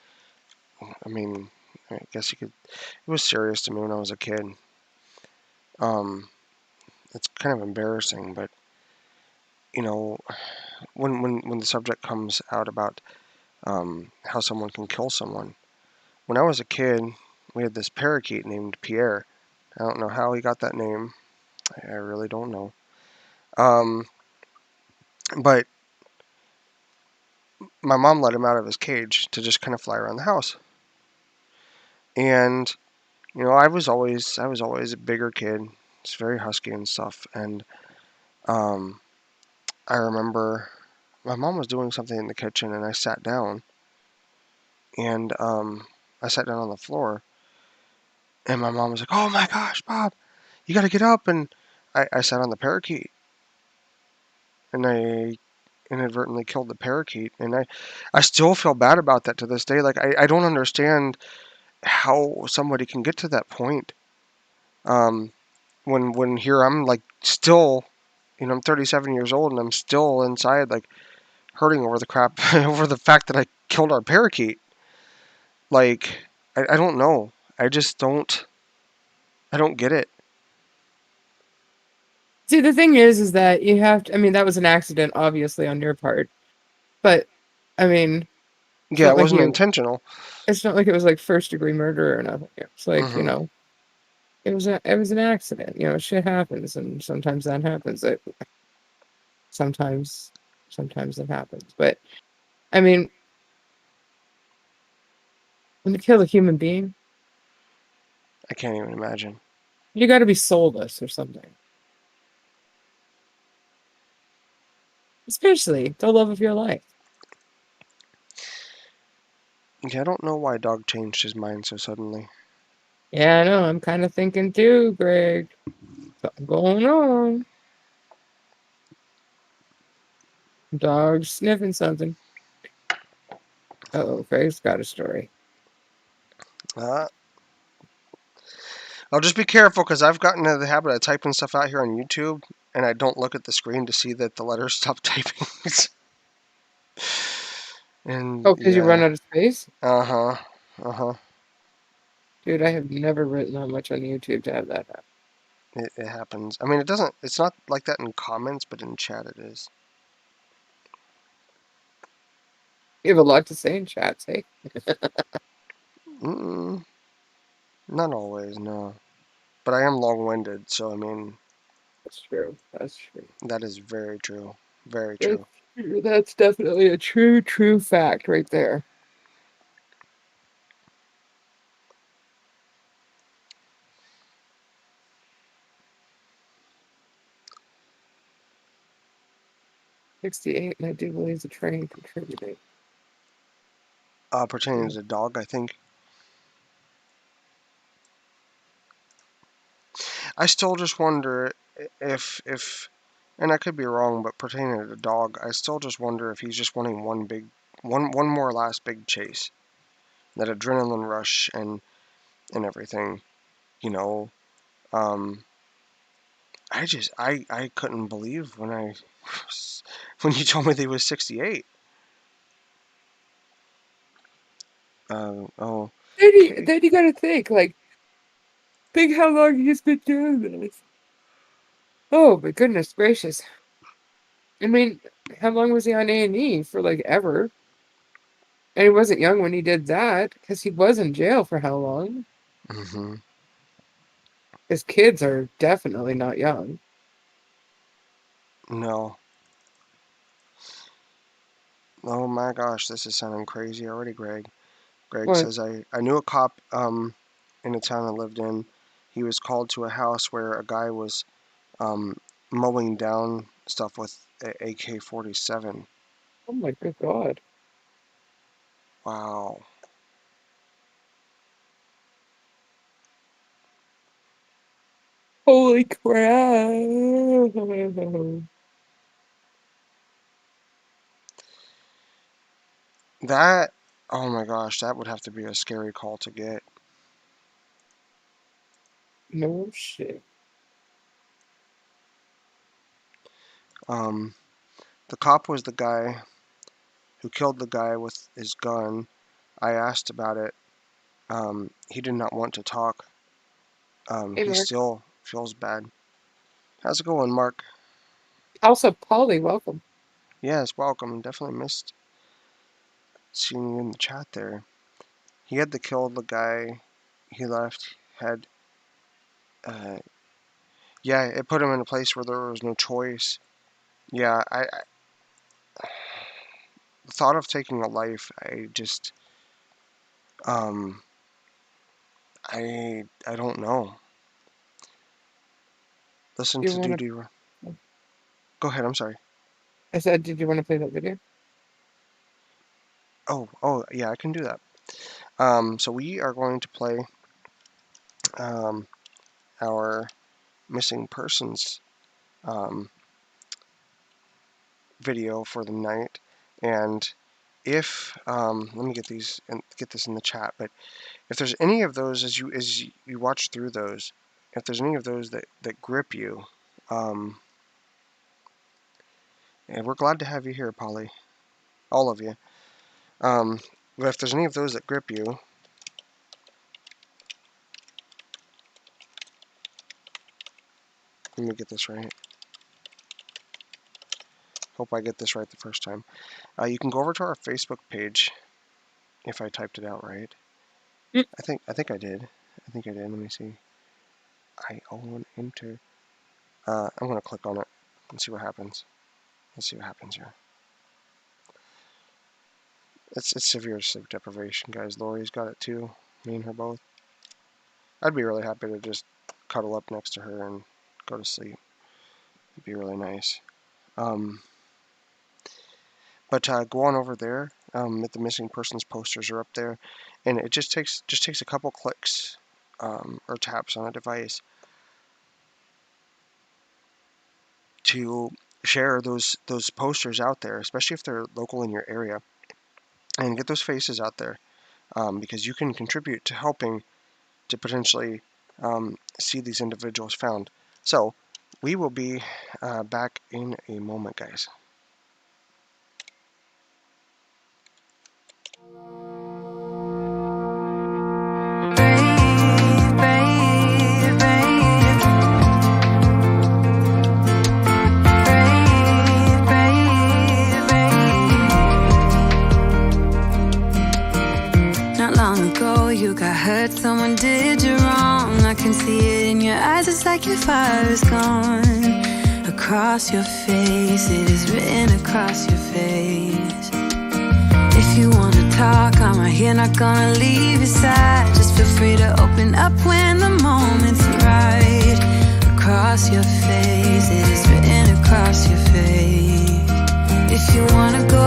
I mean, I guess you could. It was serious to me when I was a kid. Um, it's kind of embarrassing, but you know, when the subject comes out about how someone can kill someone. When I was a kid, we had this parakeet named Pierre. I don't know how he got that name. I really don't know. Um, but my mom let him out of his cage to just kind of fly around the house. And I was always a bigger kid. It's very husky and stuff. And um, I remember my mom was doing something in the kitchen, and I sat down, and I sat down on the floor, and my mom was like, "Oh my gosh, Bob, you got to get up!" And I sat on the parakeet, and I inadvertently killed the parakeet, and I still feel bad about that to this day. Like I don't understand how somebody can get to that point. Um, when here I'm like still, I'm 37 years old and I'm still inside like hurting over the crap over the fact that I killed our parakeet. Like I don't know. I just don't. I don't get it. See, the thing is that you have to. I mean, that was an accident, obviously, on your part. But I mean, it's Yeah, not it like wasn't you. intentional. It's not like it was like first degree murder or nothing. It's like Hmm. it was an accident. Shit happens, and sometimes that happens. Sometimes, sometimes it happens. But I mean, when you kill a human being, I can't even imagine. you got to be soulless or something. Especially the love of your life. Yeah, I don't know why Dog changed his mind so suddenly. Yeah, I know. I'm kind of thinking too, Greg. Something going on. Dog's sniffing something. Oh, Greg's got a story. Uh, I'll just be careful because I've gotten into the habit of typing stuff out here on YouTube, and I don't look at the screen to see that the letters stop typing. And Oh, because you run yeah, out of space? uh huh, uh huh. Dude, I have never written that much on YouTube to have that happen. It happens. I mean, it doesn't. It's not like that in comments, but in chat it is. You have a lot to say in chats, eh? Mm-mm, not always, no. But I am long-winded, so I mean, That's true. That's true. that is very true. Very That's true. true. That's definitely a true, true fact right there. 68, and I do believe the train contributed. Pertaining Yeah. to dog, I think I still just wonder if, and I could be wrong, but pertaining to the dog, I still just wonder if he's just wanting one more last big chase, that adrenaline rush, and and everything, you know. I couldn't believe when when you told me that he was 68. Oh, okay. Then you gotta think, like, think how long he's been doing this. Oh my goodness gracious. I mean, how long was he on A&E for, like, ever? And he wasn't young when he did that, because he was in jail for how long? Hmm. His kids are definitely not young. No. Oh my gosh, this is sounding crazy already, Greg. Greg What? says I knew a cop in a town I lived in. He was called to a house where a guy was um, mowing down stuff with a AK-47. Oh my good God. Wow. Holy crap. That, oh my gosh, that would have to be a scary call to get. No shit. Um, the cop was the guy who killed the guy with his gun. I asked about it. He did not want to talk. Hey, He Mark. still feels bad. How's it going, Mark? Also, Polly, welcome. Yes, welcome. Definitely missed seeing you in the chat there. He had to kill the guy he left. Had, uh, yeah, it put him in a place where there was no choice. Yeah, the thought of taking a life, um, I don't know. Listen Do you to want Duty. to? Go ahead. I'm sorry. I said, did you want to play that video? Oh, yeah, I can do that. So we are going to play um, our missing persons um, video for the night, and if let me get these and get this in the chat. But if there's any of those as you watch through those, if there's any of those that grip you, um, and we're glad to have you here, Polly, all of you. Um, but if there's any of those that grip you, let me get this right. Hope I get this right the first time. You can go over to our Facebook page if I typed it out right. Mm. I think I did. I think I did. Let me see. I own enter. I'm gonna click on it and see what happens. Let's see what happens here. It's severe sleep deprivation, guys. Lori's got it too. Me and her both. I'd be really happy to just cuddle up next to her and go to sleep. It'd be really nice. Um, but go on over there. The missing persons posters are up there, and it just takes a couple clicks or taps on a device to share those posters out there, especially if they're local in your area, and get those faces out there because you can contribute to helping to potentially see these individuals found. So we will be back in a moment, guys. You got hurt, someone did you wrong. I can see it in your eyes, it's like your fire is gone. Across your face, it is written across your face. If you wanna talk, I'm right here, not gonna leave your side. Just feel free to open up when the moment's right. Across your face, it is written across your face. If you wanna go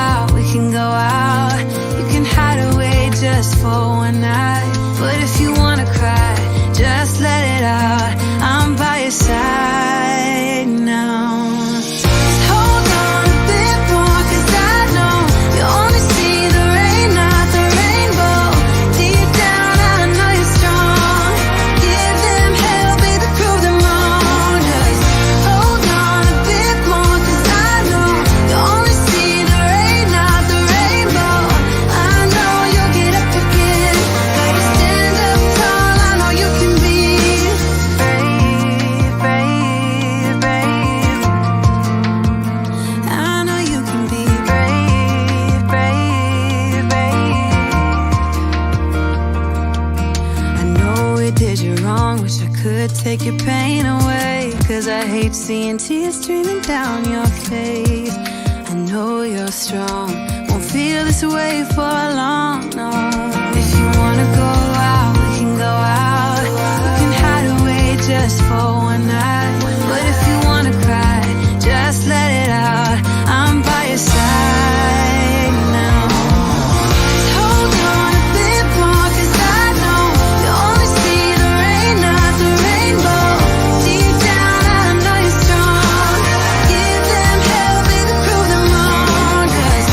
out, we can go out. You can hide away just for one night. But if you wanna cry, just let it out. I'm by your side now. Just hold on a bit more, 'cause I know you only see the rain, not the rainbow. Deep down I know you're strong. page, seeing tears streaming down your face. I know you're strong, won't feel this way for long, no. If you wanna go out, we can go out. We can hide away just for one night. But if you wanna cry, just let it out. I'm by your side now. Hold on a bit more, 'cause I know you only see the rain, not the rainbow. Deep down, I know you're strong. Give them hell, baby, prove them wrong. 'Cause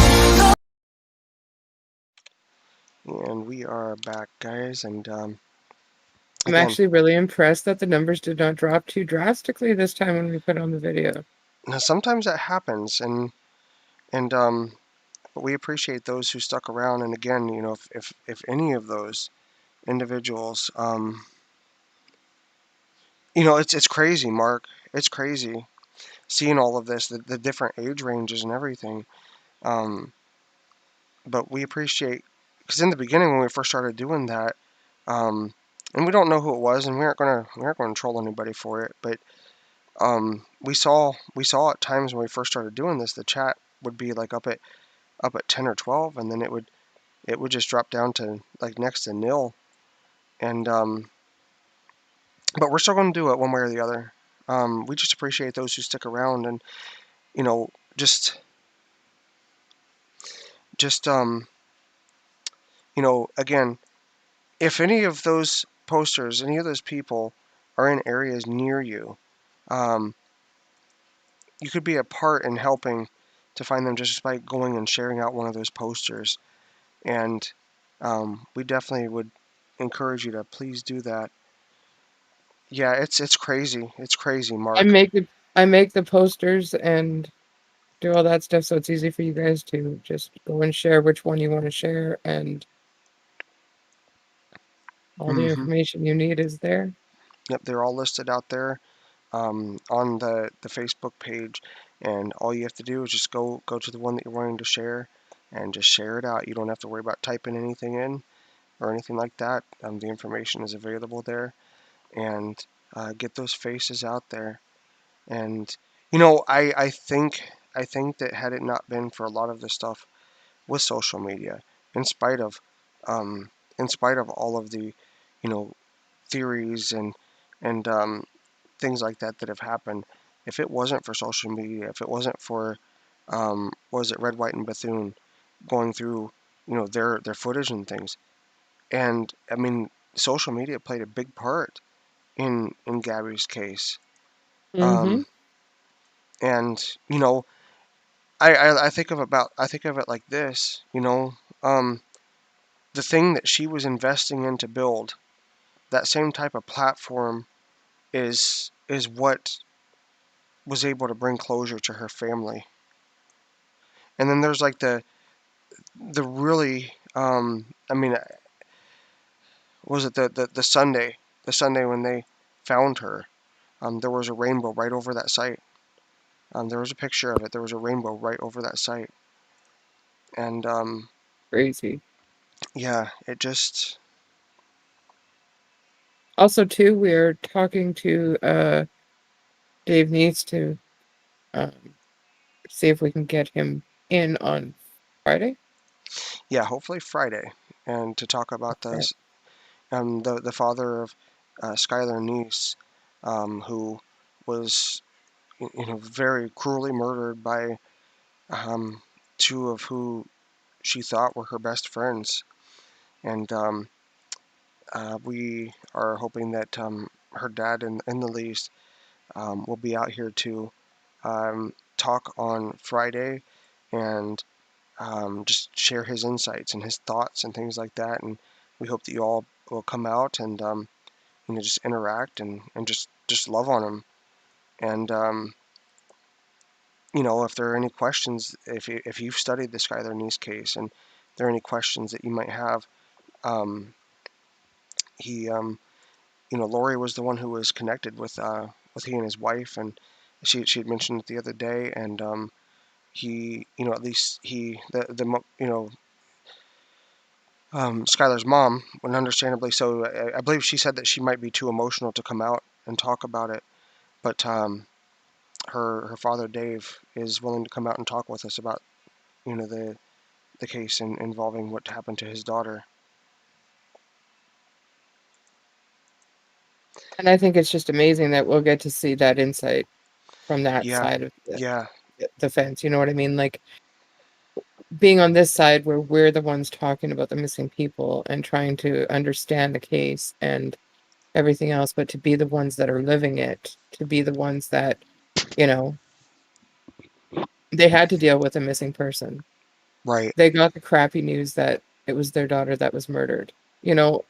And we are back, guys. And I'm again, actually really impressed that the numbers did not drop too drastically this time when we put on the video. now sometimes that happens, and but we appreciate those who stuck around. And again, you know, if any of those individuals, you know, it's crazy, Mark. It's crazy seeing all of this, the different age ranges and everything. Um, but we appreciate, because in the beginning when we first started doing that, and we don't know who it was, and we aren't gonna troll anybody for it, but we saw at times when we first started doing this, the chat would be like up at 10 or 12, and then it would just drop down to like next to nil. And but we're still going to do it one way or the other. We just appreciate those who stick around, and you know, just you know, again, if any of those posters, any of those people are in areas near you, um, you could be a part in helping to find them just by going and sharing out one of those posters. And we definitely would encourage you to please do that. Yeah, it's crazy. It's crazy, I Mark. make the posters and do all that stuff, so it's easy for you guys to just go and share which one you want to share, and all the Hmm. information you need is there. Yep, they're all listed out there on the Facebook page, and all you have to do is just go to the one that you're wanting to share, and just share it out. You don't have to worry about typing anything in or anything like that. The information is available there, and get those faces out there. And you know, I think that had it not been for a lot of the stuff with social media, in spite of um, in spite of all of the, you know, theories and things like that that have happened, if it wasn't for social media, if it wasn't for was it Red, White, and Bethune going through, you know, their footage and things, and I mean, social media played a big part in Gabby's case. Mm-hmm. Um, and you know, I think of it like this, you know, the thing that she was investing in to build, that same type of platform is what was able to bring closure to her family. And then there's like the really I mean, was it the Sunday when they found her? There was a rainbow right over that site. There was a picture of it. There was a rainbow right over that site. And Crazy. yeah, it just Also, too, we're talking to Dave needs to um, see if we can get him in on Friday. yeah, hopefully Friday, and to talk about Right. the father of Skylar Niece, who was, you know, very cruelly murdered by um, two of who she thought were her best friends. And we are hoping that her dad, in the least, will be out here to talk on Friday and just share his insights and his thoughts and things like that. And we hope that you all will come out and you know, just interact and just love on him. And you know, if there are any questions, if you've studied the Skylar Niece case, and there are any questions that you might have, um, he you know, Lori was the one who was connected with he and his wife, and she had mentioned it the other day, and he, you know, at least he the you know, Skylar's mom, and understandably so, I believe she said that she might be too emotional to come out and talk about it, but her father Dave is willing to come out and talk with us about the case involving what happened to his daughter. And I think it's just amazing that we'll get to see that insight from that Yeah, side of yeah, the fence. You know what I mean? Like being on this side where we're the ones talking about the missing people and trying to understand the case and everything else, but to be the ones that are living it, to be the ones that, you know, they had to deal with a missing person. right. They got the crappy news that it was their daughter that was murdered. You know,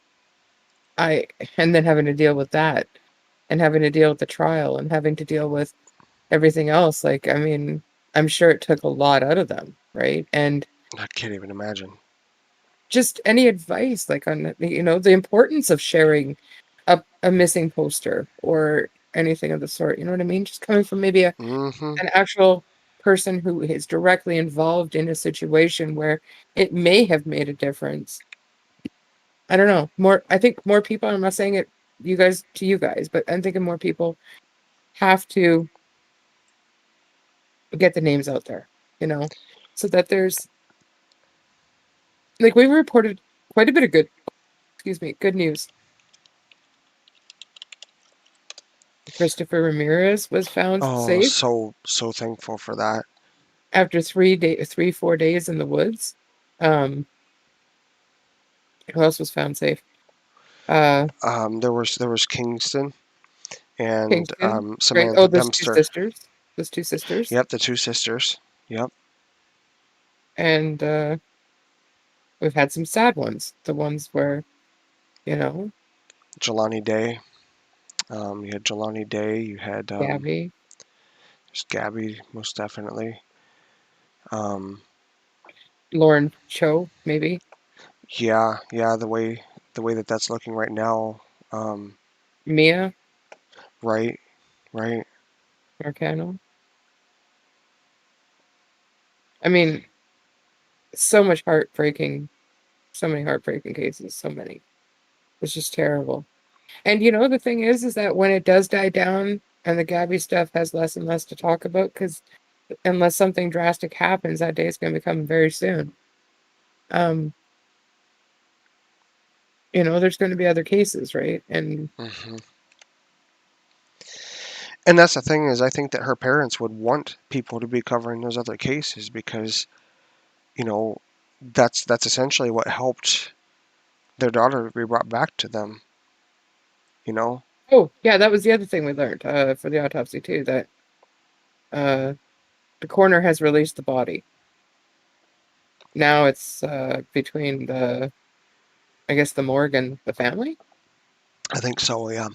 I and then having to deal with that and having to deal with the trial and having to deal with everything else. Like, I mean, I'm sure it took a lot out of them, right? And I can't even imagine. just any advice, like on, the importance of sharing a missing poster or anything of the sort. You know what I mean? Just coming from maybe Mm-hmm. an actual person who is directly involved in a situation where it may have made a difference. I don't know. I think more people, I'm not saying it you guys, but I'm thinking more people have to get the names out there, so that there's like we reported quite a bit of good news. Christopher Ramirez was found Oh, safe so thankful for that. after 4 days in the woods. Um, who else was found safe? Uh, There was Kingston and Kingston, right? Oh, Samantha those two Dempster. sisters, those two sisters, Yep, the two sisters. Yep, and we've had some sad ones. The ones where you know Jelani Day. You had Jelani Day. You had Gabby, just Gabby, most definitely. Um, Lauren Cho, maybe yeah. The way that that's looking right now. Um, Mia right, right. Marcano. I mean, so much heartbreaking, so many heartbreaking cases, so many. It's just terrible. And the thing is that when it does die down and the Gabby stuff has less and less to talk about, because unless something drastic happens, that day is going to be coming very soon. Um, there's going to be other cases, right? And Hmm. And that's the thing is, I think that her parents would want people to be covering those other cases because you know that's essentially what helped their daughter be brought back to them. You know. oh yeah, that was the other thing we learned for the autopsy too, that uh, the coroner has released the body. Now it's between I guess the morgue and the family. I think so. Yeah.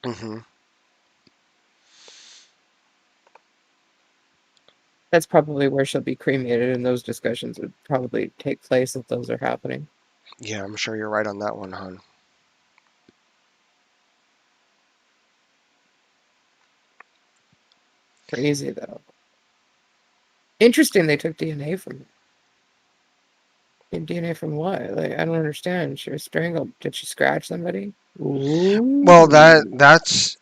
Hmm. That's probably where she'll be cremated, and those discussions would probably take place if those are happening. Yeah, I'm sure you're right on that one, hon. Crazy though. Interesting they took DNA from her. DNA from what? Like, I don't understand. She was strangled. Did she scratch somebody? Well, Ooh. that's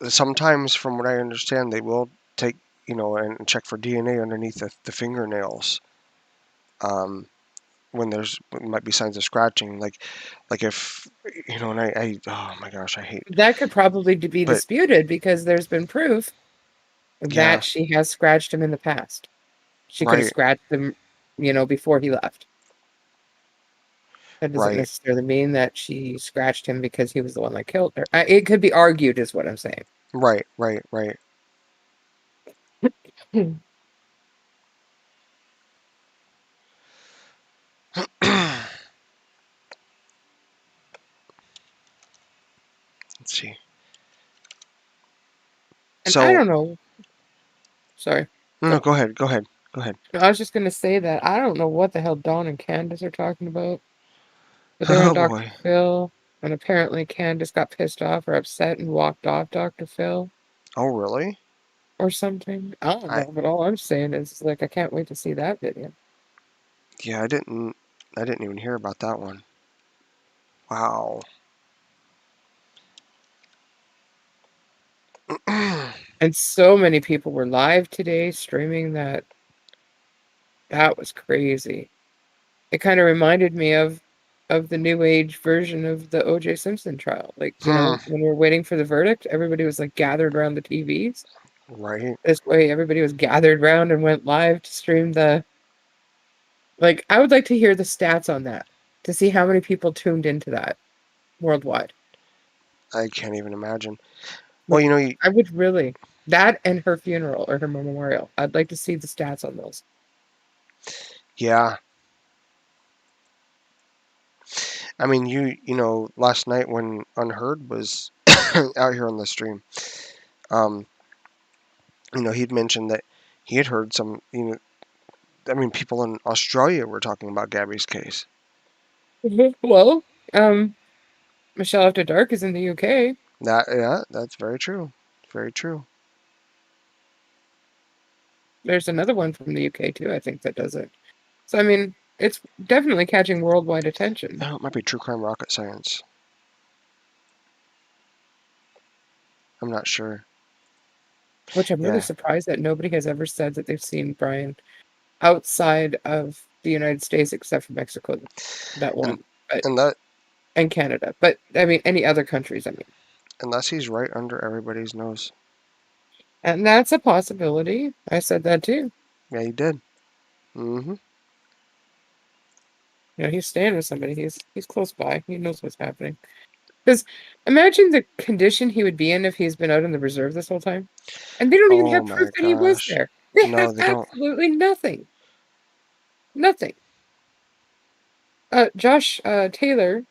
sometimes from what I understand they will take and check for DNA underneath the fingernails. Um, when when might be signs of scratching, like if and I oh my gosh, I hate. That could probably be But disputed because there's been proof yeah, that she has scratched him in the past. She could have right, scratched him, before he left. That doesn't right, necessarily mean that she scratched him because he was the one that killed her. It could be argued, is what I'm saying. right. Hmm. Let's see. And I So don't know. Sorry. no, Go. go ahead, go ahead, go ahead. No, I was just going to say that I don't know what the hell Dawn and Candace are talking about, but they're on Oh Dr. boy. Phil, and apparently Candace got pissed off or upset and walked off Dr. Phil Oh really? or something. I don't I know, but all I'm saying is, like, I can't wait to see that video. Yeah, I didn't even hear about that one. Wow. And so many people were live today streaming that. That was crazy. It kind of reminded me of the new age version of the O.J. Simpson trial. Like, Hmm. when we were waiting for the verdict, everybody was like gathered around the TVs. Right. This way, everybody was gathered around and went live to stream the. Like, I would like to hear the stats on that to see how many people tuned into that worldwide. I can't even imagine. Well, Like, you, I would really. That and her funeral or her memorial. I'd like to see the stats on those. yeah. I mean, last night when Unheard was out here on the stream, um, he'd mentioned that he had heard some, I mean, people in Australia were talking about Gabby's case. Well, Michelle After Dark is in the UK. Yeah, that's very true. Very true. There's another one from the UK too, I think, that does it. So, I mean, it's definitely catching worldwide attention, Oh, it might be True Crime Rocket Science. I'm not sure. which I'm really Yeah, surprised that nobody has ever said that they've seen Brian outside of the United States except for Mexico. That and one. But and that and Canada. But I mean any other countries, I mean. unless he's right under everybody's nose. And that's a possibility. I said that too. Yeah, he did. Mm-hmm. He's staying with somebody. He's close by. He knows what's happening. Because imagine the condition he would be in if he's been out in the reserve this whole time. And they don't even Oh have proof my that he was gosh. there. They have No, they don't. absolutely nothing. Nothing. Josh Taylor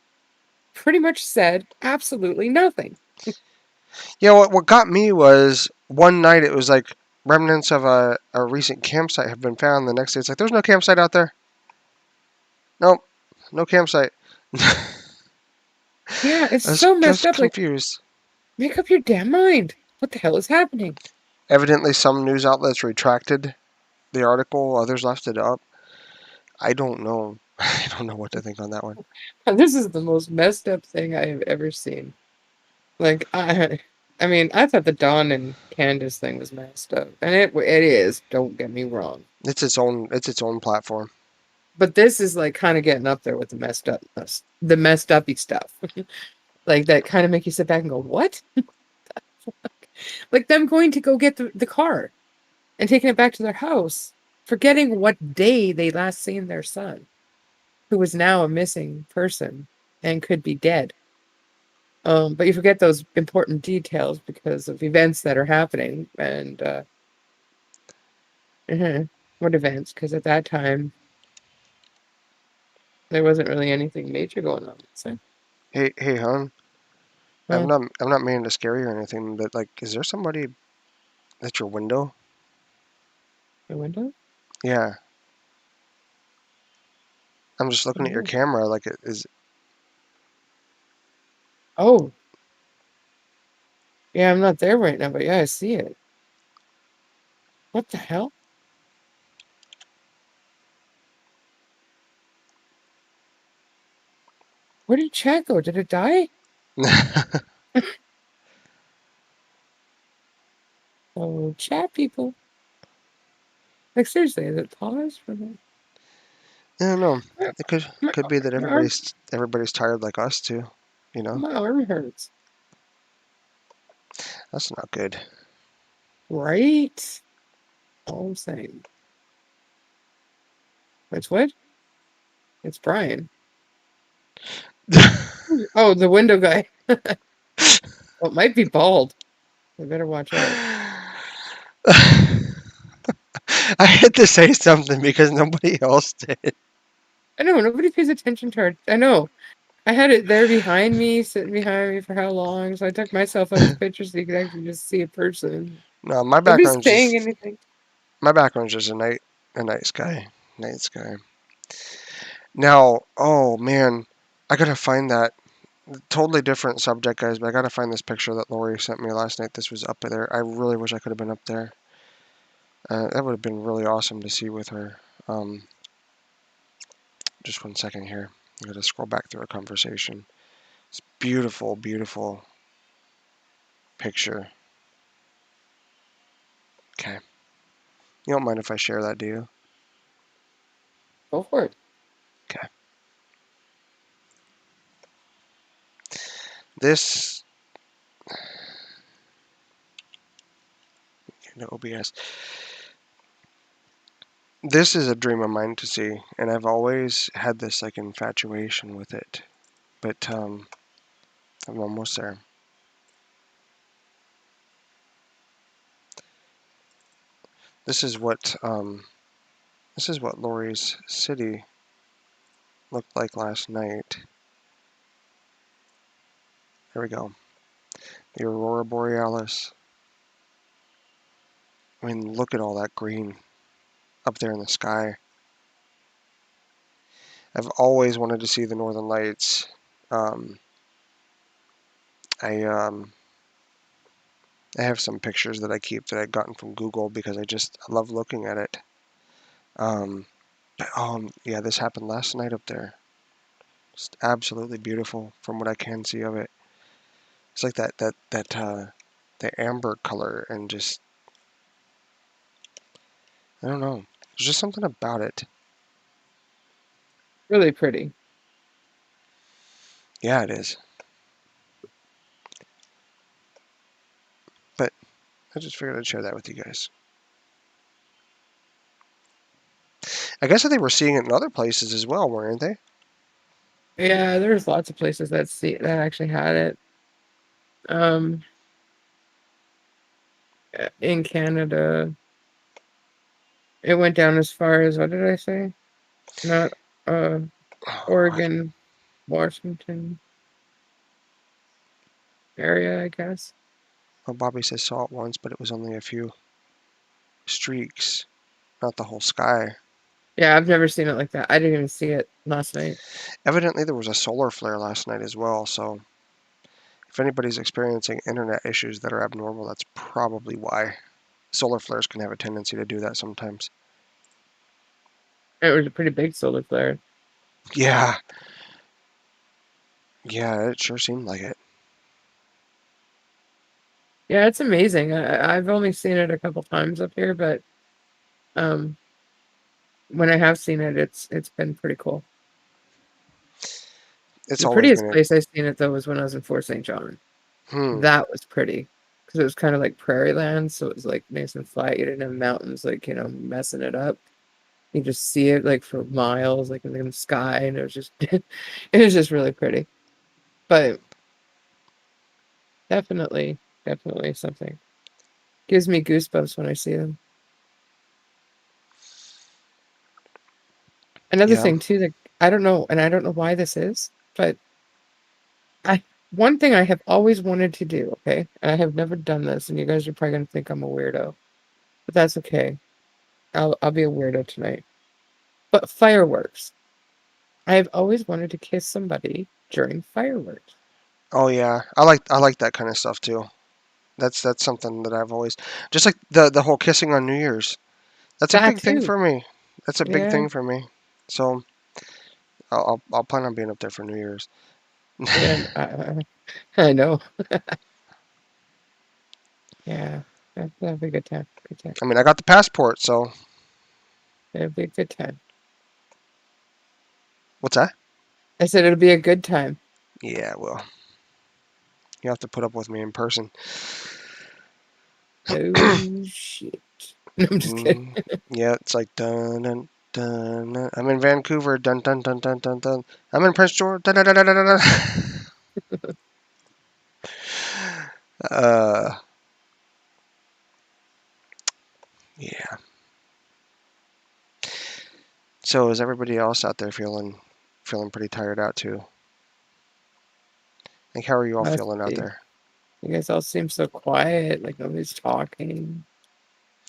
pretty much said absolutely nothing. Yeah, what got me was one night it was like remnants of a recent campsite have been found. The next day it's like there's no campsite out there. Nope, no campsite. I Yeah, it's was so messed just up. Like, confused. make up your damn mind. What the hell is happening? Evidently, some news outlets retracted the article. Others left it up. I don't know. I don't know what to think on that one. This is the most messed up thing I have ever seen. Like, I mean, I thought the Dawn and Candace thing was messed up, and it is. Don't get me wrong. It's its own. It's its own platform. But this is like kind of getting up there with the messed uppy stuff, like that kind of make you sit back and go, "What?" Like them going to go get the car and taking it back to their house, forgetting what day they last seen their son, who is now a missing person and could be dead. But you forget those important details because of events that are happening. And what events? Because at that time, there wasn't really anything major going on. So, Hey, hon. uh, I'm not meaning to scare you or anything, but like, is there somebody at your window? the window? Yeah. I'm just looking at your Oh, camera. Like, it is. oh, yeah, I'm not there right now, but yeah, I see it. What the hell? Where did Chad go? Did it die? Oh, chat people. Like seriously, is it pause for the I don't know. my, It could be that my arm everybody's tired like us too. You know, my arm hurts. that's not good. Right? All I'm saying. It's what? It's Brian. Oh, the window guy. Well, it might be bald. I better watch out. I had to say something because nobody else did. I know, nobody pays attention to our I know. I had it there behind me, sitting behind me for how long, so I took myself out of the picture so you could actually just see a person. No, Nobody's saying anything. my background's just a night sky, night sky. Now, oh man, I gotta find that. Totally different subject, guys, but I gotta find this picture that Lori sent me last night. This was up there. I really wish I could have been up there. That would have been really awesome to see with her. Just one second here. I gotta scroll back through our conversation. It's beautiful, beautiful picture. Okay. You don't mind if I share that, do you? Go for it. Okay. This into OBS. This is a dream of mine to see, and I've always had this like infatuation with it. But I'm almost there. This is what Laurie's city looked like last night. There we go. The Aurora Borealis. I mean, look at all that green up there in the sky. I've always wanted to see the Northern Lights. Um, I have some pictures that I keep that I've gotten from Google because I love looking at it. Yeah, this happened last night up there. Just absolutely beautiful from what I can see of it. It's like the amber color and just I don't know. There's just something about it. Really pretty. Yeah, it is. But I just figured I'd share that with you guys. I guess that they were seeing it in other places as well, weren't they? Yeah, there's lots of places that actually had it. In Canada, it went down as far as, what did I say? Not Oregon, Washington area, I guess. Well, Bobby says saw it once, but it was only a few streaks, not the whole sky. Yeah, I've never seen it like that. I didn't even see it last night. Evidently, there was a solar flare last night as well, so if anybody's experiencing internet issues that are abnormal, that's probably why. Solar flares can have a tendency to do that sometimes. It was a pretty big solar flare. Yeah. Yeah, it sure seemed like it. Yeah, it's amazing. I've only seen it a couple times up here, but when I have seen it, it's been pretty cool. It's The always prettiest been place I've seen it, though, was when I was in Fort St. John. That was pretty because it was kind of like prairie land, so it was like nice and flat. You didn't have mountains like messing it up. You just see it like for miles, like in the sky, and it was just it was just really pretty. But definitely something gives me goosebumps when I see them. Another Yeah. thing too that I don't know, and I don't know why this is, but one thing I have always wanted to do, okay, and I have never done this, and you guys are probably gonna think I'm a weirdo, but that's okay. I'll be a weirdo tonight. But fireworks. I have always wanted to kiss somebody during fireworks. Oh yeah. I like that kind of stuff too. That's something that I've always just like the whole kissing on New Year's. That's a That big thing too. for me. That's a big Yeah. thing for me. So I'll plan on being up there for New Year's. And I know. Yeah. That'd be a good time. Good time. I mean, I got the passport, so It'd be a good time. what's that? I said it'll be a good time. Yeah, well, you have to put up with me in person. Oh shit. No, I'm just kidding. Yeah, it's like dun dun dun. Dun. I'm in Vancouver. Dun dun dun dun dun dun. I'm in Prince George. Dun dun dun dun dun dun. uh, yeah. So is everybody else out there feeling pretty tired out too? Like, how are you all Must feeling out be. there? You guys all seem so quiet, like nobody's talking.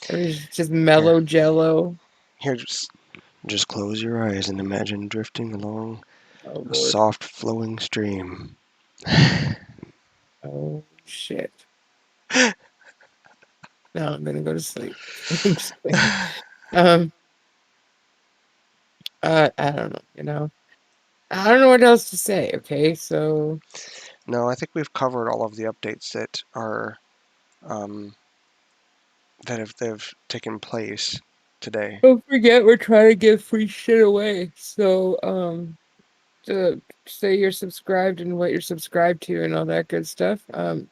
Everybody's just Here, mellow jello. here, just close your eyes and imagine drifting along Oh a Lord. soft flowing stream. Oh shit. Now I'm gonna go to sleep. I'm just kidding. Um, I don't know, I don't know what else to say, okay? So No, I think we've covered all of the updates that are um, that have taken place today. Don't forget, we're trying to give free shit away. So, to say you're subscribed and what you're subscribed to and all that good stuff. Over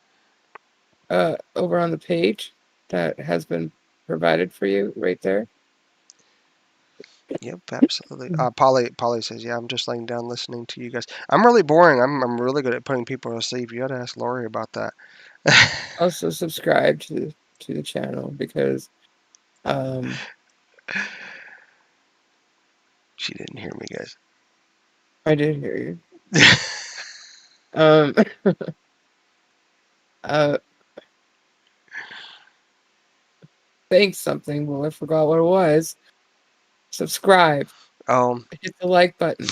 on the page that has been provided for you right there. Yep, absolutely. Polly says, "Yeah, I'm just laying down listening to you guys. I'm really boring. I'm really good at putting people to sleep. You got to ask Lori about that." Also subscribe to the channel because um She didn't hear me, guys. I did hear you. Um uh thanks something. Well, I forgot what it was. Subscribe. Um, Hit the like button.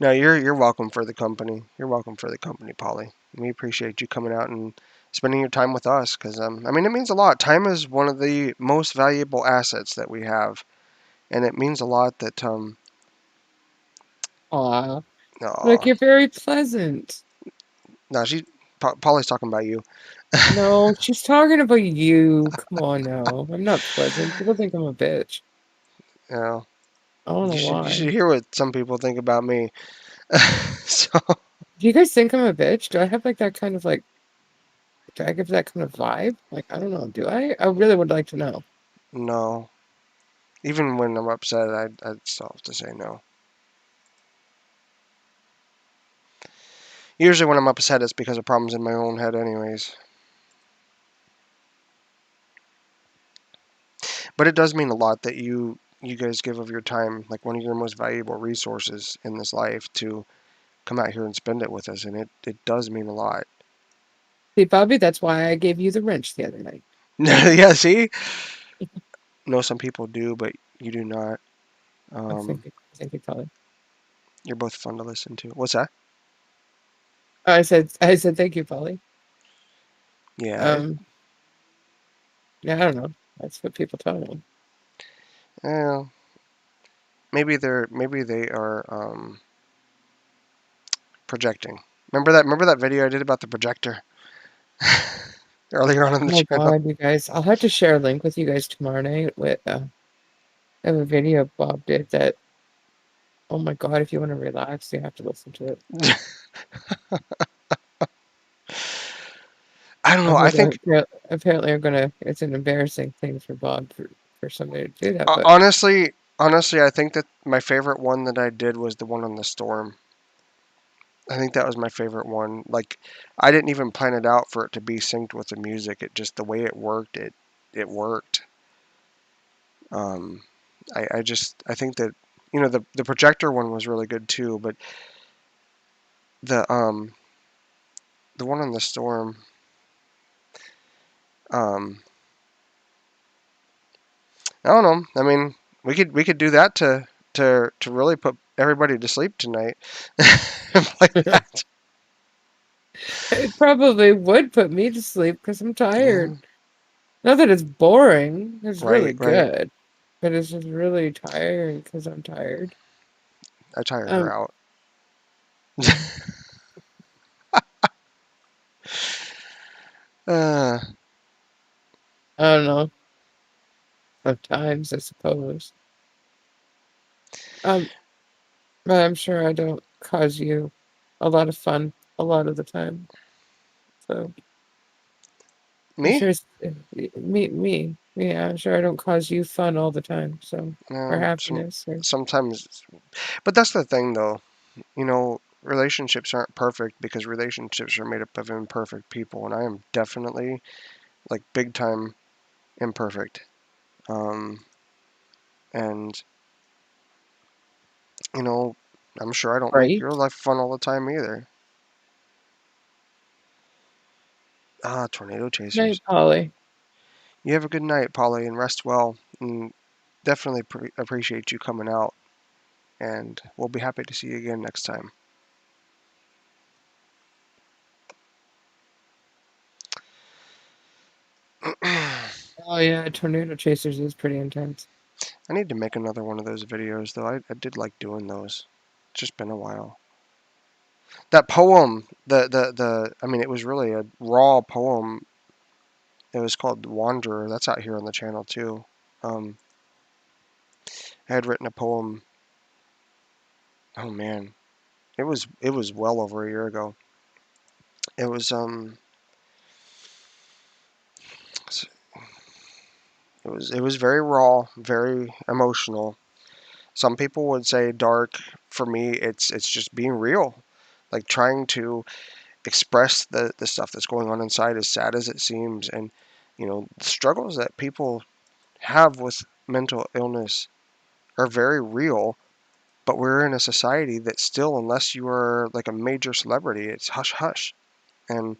no, you're welcome for the company. You're welcome for the company, Polly. We appreciate you coming out and spending your time with us because I mean, it means a lot. Time is one of the most valuable assets that we have, and it means a lot that Aw. Look, aw. you're very pleasant. No, Polly's talking about you. No, she's talking about you. Come on now. I'm not pleasant. People think I'm a bitch. You know, I don't know you why. should hear what some people think about me. So Do you guys think I'm a bitch? Do I have like that kind of like, do I give that kind of vibe? Like, I don't know. Do I? I really would like to know. no, even when I'm upset, I'd still have to say no. Usually when I'm upset, it's because of problems in my own head, anyways. But it does mean a lot that you guys give of your time, like one of your most valuable resources in this life, to come out here and spend it with us, and it does mean a lot. See, Bobby, that's why I gave you the wrench the other night. Yeah, see, no, some people do, but you do not. I think, probably. You're both fun to listen to. What's that? Oh, I said, thank you, Polly. Yeah, Um, yeah, I don't know. That's what people tell me. eh, maybe they are projecting. Remember that video I did about the projector earlier on in the Oh my channel? God, you guys! I'll have to share a link with you guys tomorrow night with of a video Bob did that. Oh my God, if you want to relax, you have to listen to it. I don't Oh know. my I God, think apparently it's an embarrassing thing for Bob for somebody to do that, but honestly, I think that my favorite one that I did was the one on the storm. I think that was my favorite one. Like, I didn't even plan it out for it to be synced with the music. It just the way it worked. It worked. Um, I think that the projector one was really good too, but the um the one on the storm, um I don't know. I mean, we could do that to really put everybody to sleep tonight. Like that. it probably would put me to sleep because I'm Yeah. tired. Not that it's boring, it's really Right. Right. good, but it's just really tiring because I'm tired. I tired her Um, out. uh, I don't know. Sometimes, I suppose. Um, but I'm sure I don't cause you a lot of fun a lot of the time. So I'm me? sure me. Yeah, I'm sure I don't cause you fun all the time. So or No. happiness or Sometimes, but that's the thing, though. Relationships aren't perfect because relationships are made up of imperfect people, and I am definitely like big time imperfect. Um, and you know, I'm sure I don't make right. your life fun all the time either. Ah, tornado chasers. Night, Polly. You have a good night, Polly, and rest well. And definitely appreciate you coming out. And we'll be happy to see you again next time. I Oh yeah, Tornado Chasers is pretty intense. need to make another one of those videos, though. I did like doing those. It's just been a while. That poem, I mean, it was really a raw poem It was called Wanderer. That's out here on the channel too. I had written a poem. Oh man, it was well over a year ago. It was it was very raw, very emotional. Some people would say dark. For me, it's just being real, like trying to express the stuff that's going on inside, as sad as it seems, and the struggles that people have with mental illness are very real. But we're in a society that still, unless you are like a major celebrity, it's hush hush. And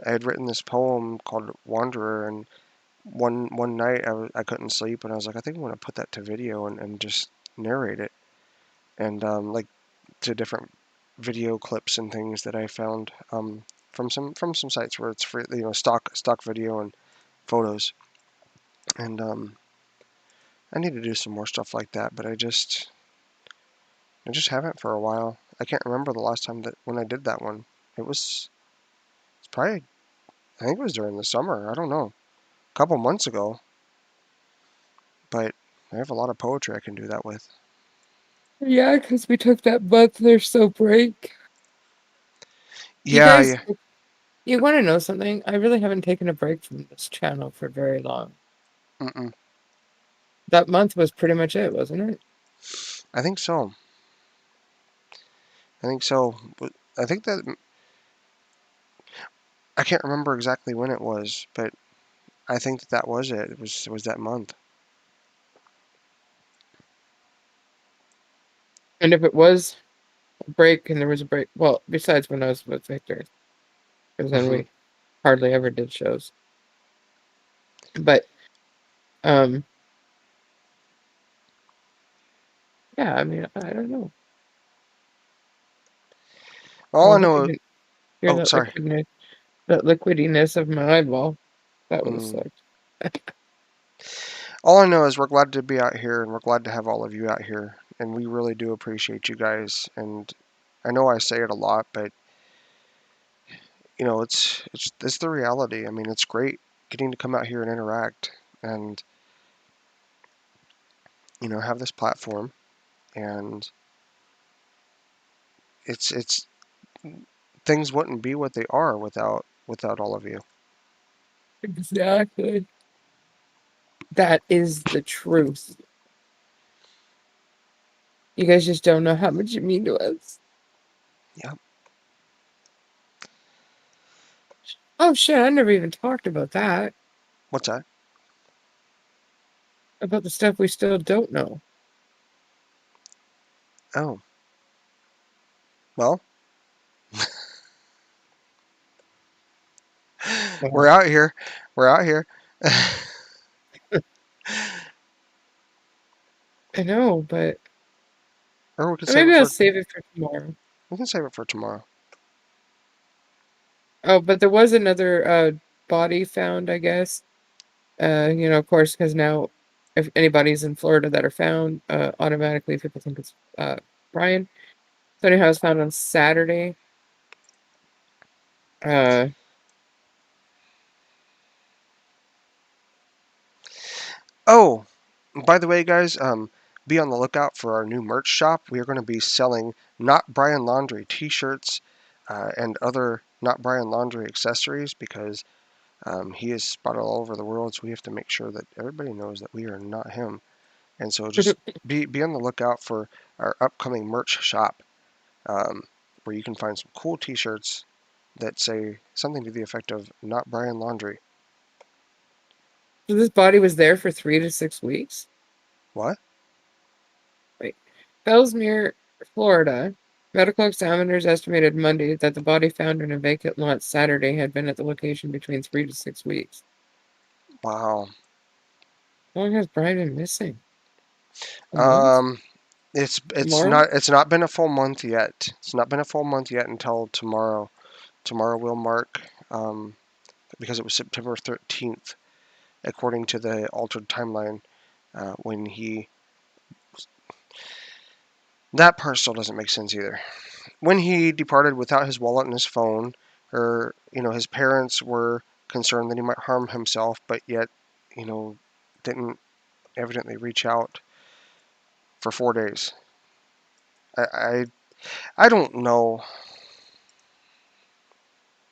I had written this poem called Wanderer, and one night I couldn't sleep, and I was like, I think I'm going to put that to video and just narrate it. And like to different video clips and things that I found from some sites where it's free, stock video and photos. And I need to do some more stuff like that, but I just haven't for a while. I can't remember the last time that when I did that one. It's probably, I think it was during the summer. I don't know, a couple months ago. But I have a lot of poetry I can do that with. Yeah, because we took that month or so break. You Yeah, guys, yeah. you want to know something? I really haven't taken a break from this channel for very long. Mm-mm. That month was pretty much it, wasn't it? I think so. I think so. I think that I can't remember exactly when it was, but I think that was it. It was that month. And if it was a break and there was a break, well, besides when I was with Victor, because then Hmm. we hardly ever did shows. But um, yeah, I mean, I don't know. All Oh, I look know. at it. Hear Oh, sorry. that liquidiness of my eyeball. That would have Mm. sucked. All I know is we're glad to be out here, and we're glad to have all of you out here, and we really do appreciate you guys. And I know I say it a lot, but it's the reality. I mean, it's great getting to come out here and interact, and have this platform, and it's things wouldn't be what they are without all of you. Exactly. That is the truth. You guys just don't know how much you mean to us. Yeah. Oh shit, I never even talked about that. What's that? About the stuff we still don't know. Oh, well, we're Well, out here. We're out here. I know, but Or we can save maybe it I'll for save it for tomorrow. we can save it for tomorrow. Oh, but there was another body found, I guess. Of course, because now if anybody's in Florida that are found, automatically people think it's Brian. So anyhow, it was found on Saturday. Uh, Oh, by the way, guys, be on the lookout for our new merch shop. We are going to be selling Not Brian Laundrie T-shirts and other Not Brian Laundrie accessories because he is spotted all over the world. So we have to make sure that everybody knows that we are not him. And so just be on the lookout for our upcoming merch shop, where you can find some cool T-shirts that say something to the effect of "Not Brian Laundrie." so this body was there for 3 to 6 weeks. What? Wait, Fellsmere, Florida. Medical examiners estimated Monday that the body found in a vacant lot Saturday had been at the location between 3 to 6 weeks. Wow. How long has Brian been missing? A month? Um, it's Tomorrow? not been a full month yet. It's not been a full month yet until tomorrow. Tomorrow will mark because it was September 13th, according to the altered timeline, when he. That part still doesn't make sense either. When he departed without his wallet and his phone, or his parents were concerned that he might harm himself, but yet, didn't evidently reach out for 4 days. I, I, I don't know.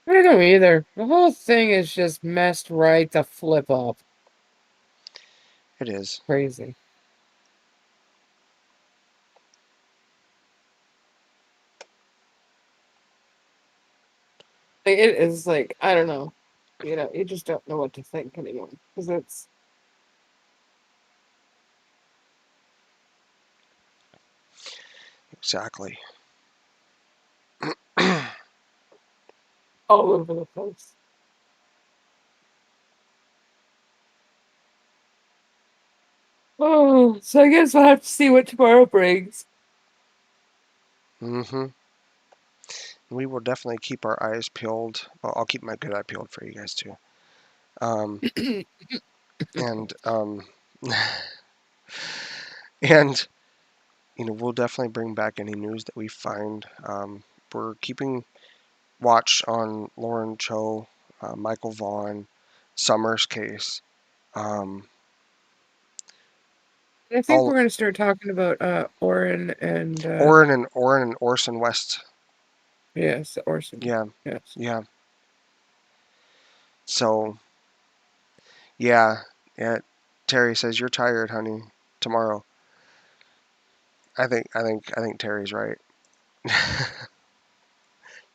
I don't know either. The whole thing is just messed right to flip up. It is. Crazy. It is like, I don't know. You just don't know what to think anymore. Because it's Exactly. all over the place. Oh, so I guess we'll have to see what tomorrow brings. Mm-hmm. We will definitely keep our eyes peeled. Well, I'll keep my good eye peeled for you guys too. Um, and and we'll definitely bring back any news that we find. We're keeping watch on Lauren Cho, Michael Vaughn, Summers' case. Um, I think all we're going to start talking about Oren and Oren and Orson West. yes, Orson. Yeah, Yes. yeah. So yeah, yeah. Terry says you're tired, honey. Tomorrow. I think Terry's right.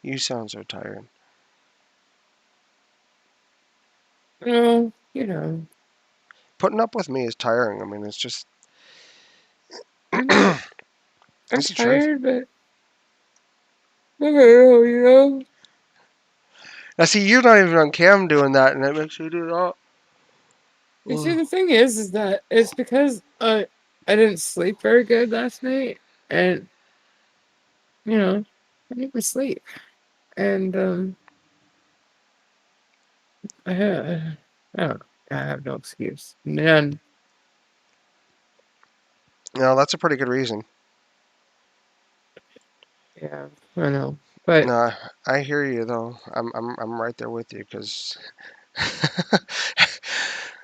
You sound so tired. Well, Putting up with me is tiring. I mean, it's just I'm not. I'm it's the truth. tired, but I don't know. Now, see, you're not even on cam doing that, and it makes you do that. You see, the thing is that it's because I didn't sleep very good last night, and I need my sleep, and I don't know. I have no excuse. None. That's a pretty good reason. Yeah, I know. But No, I hear you though. I'm right there with you because,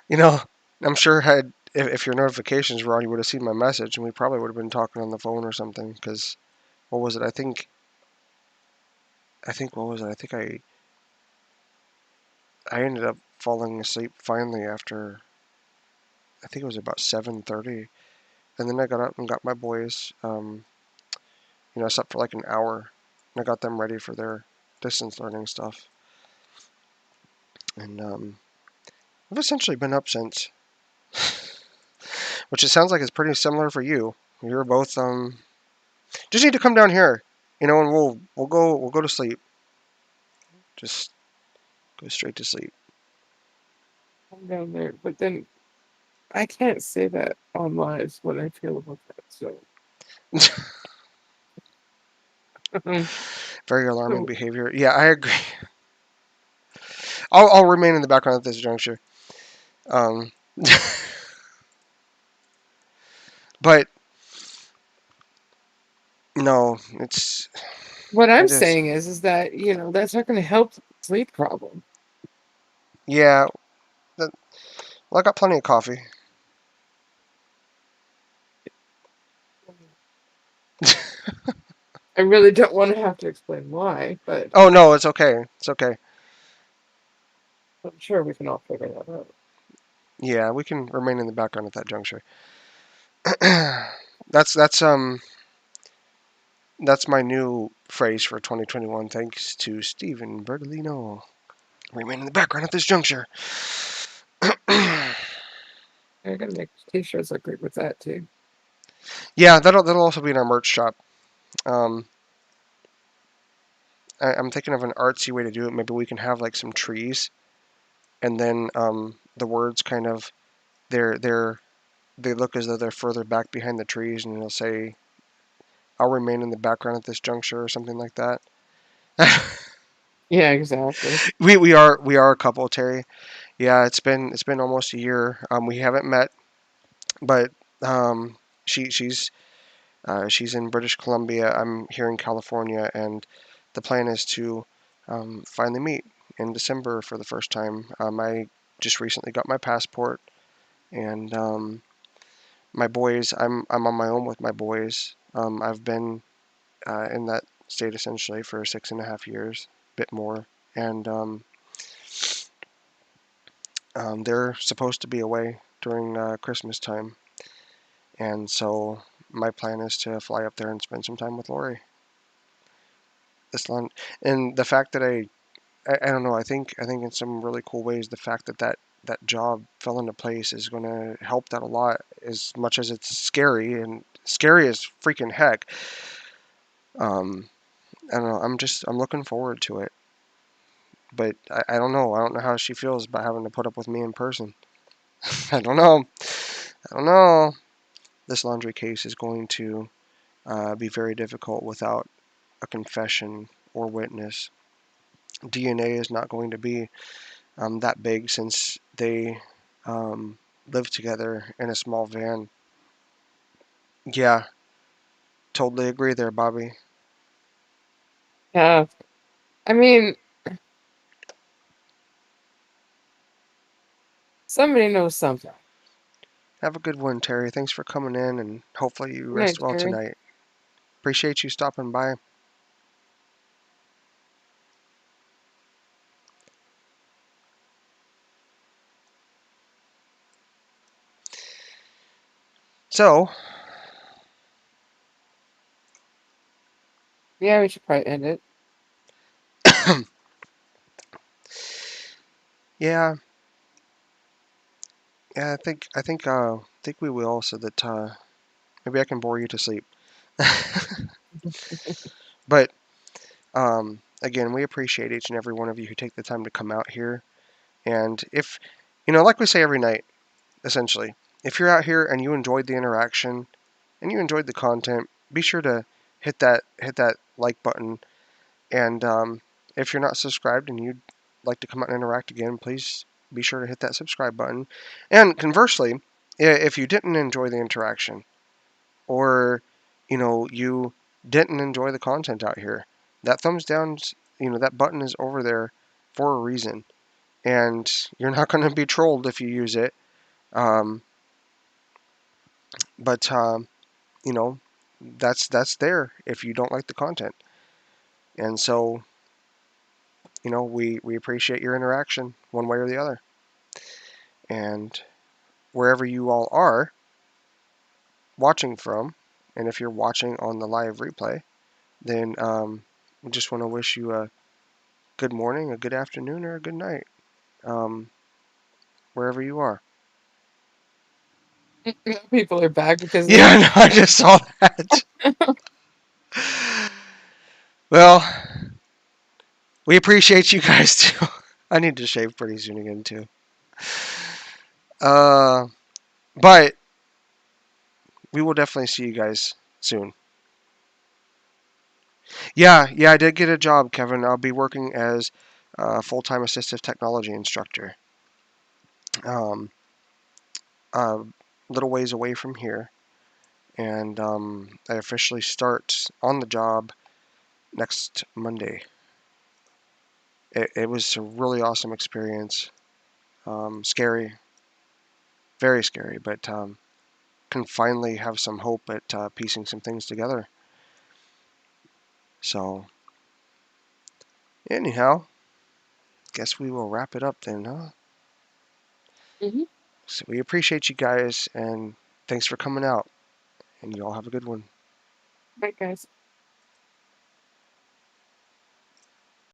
you know, I'm sure had if your notifications were on, you would have seen my message, and we probably would have been talking on the phone or something. Because what was it? I think what was it? I think I ended up falling asleep finally after I think it was about 7:30, and then I got up and got my boys. I slept for like an hour, and I got them ready for their distance learning stuff, and I've essentially been up since. Which it sounds like it's pretty similar for you. You're both just need to come down here, and we'll go to sleep. Just go straight to sleep. I'm down there. But then I can't say that on live what I feel about that. So, Very alarming so behavior. Yeah, I agree. I'll remain in the background at this juncture. Um, but no, what I'm it is. saying is that that's not going to help the sleep problem. Yeah. Well, I got plenty of coffee. I really don't want to have to explain why, but Oh no, it's okay. It's okay. I'm sure we can all figure that out. Yeah, we can remain in the background at that juncture. That's my new phrase for 2021. Thanks to Steven Bertolino. Remain in the background at this juncture. I gotta make t-shirts look great with that too. Yeah, that'll also be in our merch shop. Um, I'm thinking of an artsy way to do it. Maybe we can have like some trees, and then the words kind of they look as though they're further back behind the trees, and it'll say, "I'll remain in the background at this juncture" or something like that. Yeah, exactly. we are a couple, Terry. Yeah, it's been almost a year. We haven't met, but um, she's in British Columbia. I'm here in California, and the plan is to finally meet in December for the first time. I just recently got my passport, and my boys. I'm on my own with my boys. I've been in that state essentially for 6.5 years, a bit more, and they're supposed to be away during Christmas time, and so my plan is to fly up there and spend some time with Lori. This long, and the fact that I don't know. I think in some really cool ways, the fact that job fell into place is going to help that a lot. As much as it's scary and scary as freaking heck. Um, I don't know. I'm looking forward to it. But I don't know. I don't know how she feels about having to put up with me in person. I don't know. I don't know. This laundry case is going to be very difficult without a confession or witness. DNA is not going to be that big since they um, live together in a small van. Yeah, totally agree there, Bobby. Yeah. I mean, somebody knows something. Have a good one, Terry. Thanks for coming in, and hopefully you Good rest night, well Terry. tonight. Appreciate you stopping by. So, Yeah, we should probably end it. yeah, yeah, I think we will, so that maybe I can bore you to sleep. But again, we appreciate each and every one of you who take the time to come out here. And if, like we say every night, essentially, if you're out here and you enjoyed the interaction and you enjoyed the content, be sure to hit that like button. And if you're not subscribed and you'd like to come out and interact again, please be sure to hit that subscribe button. And conversely, if you didn't enjoy the interaction, or you didn't enjoy the content out here, that thumbs down, that button is over there for a reason, and you're not going to be trolled if you use it. Um, but you know, that's there if you don't like the content, and so we appreciate your interaction one way or the other, and wherever you all are watching from, and if you're watching on the live replay, then we just want to wish you a good morning, a good afternoon, or a good night, um, wherever you are. People are back because they Yeah, no, I just saw that. Well, we appreciate you guys too. I need to shave pretty soon again too. Uh, but we will definitely see you guys soon. Yeah, I did get a job, Kevin. I'll be working as a full-time assistive technology instructor. Um, a little ways away from here, and I officially start on the job next Monday. It was a really awesome experience. Scary, very scary, but can finally have some hope at piecing some things together. So, anyhow, guess we will wrap it up then, huh? Mhm. So we appreciate you guys, and thanks for coming out, and you all have a good one. Bye, guys.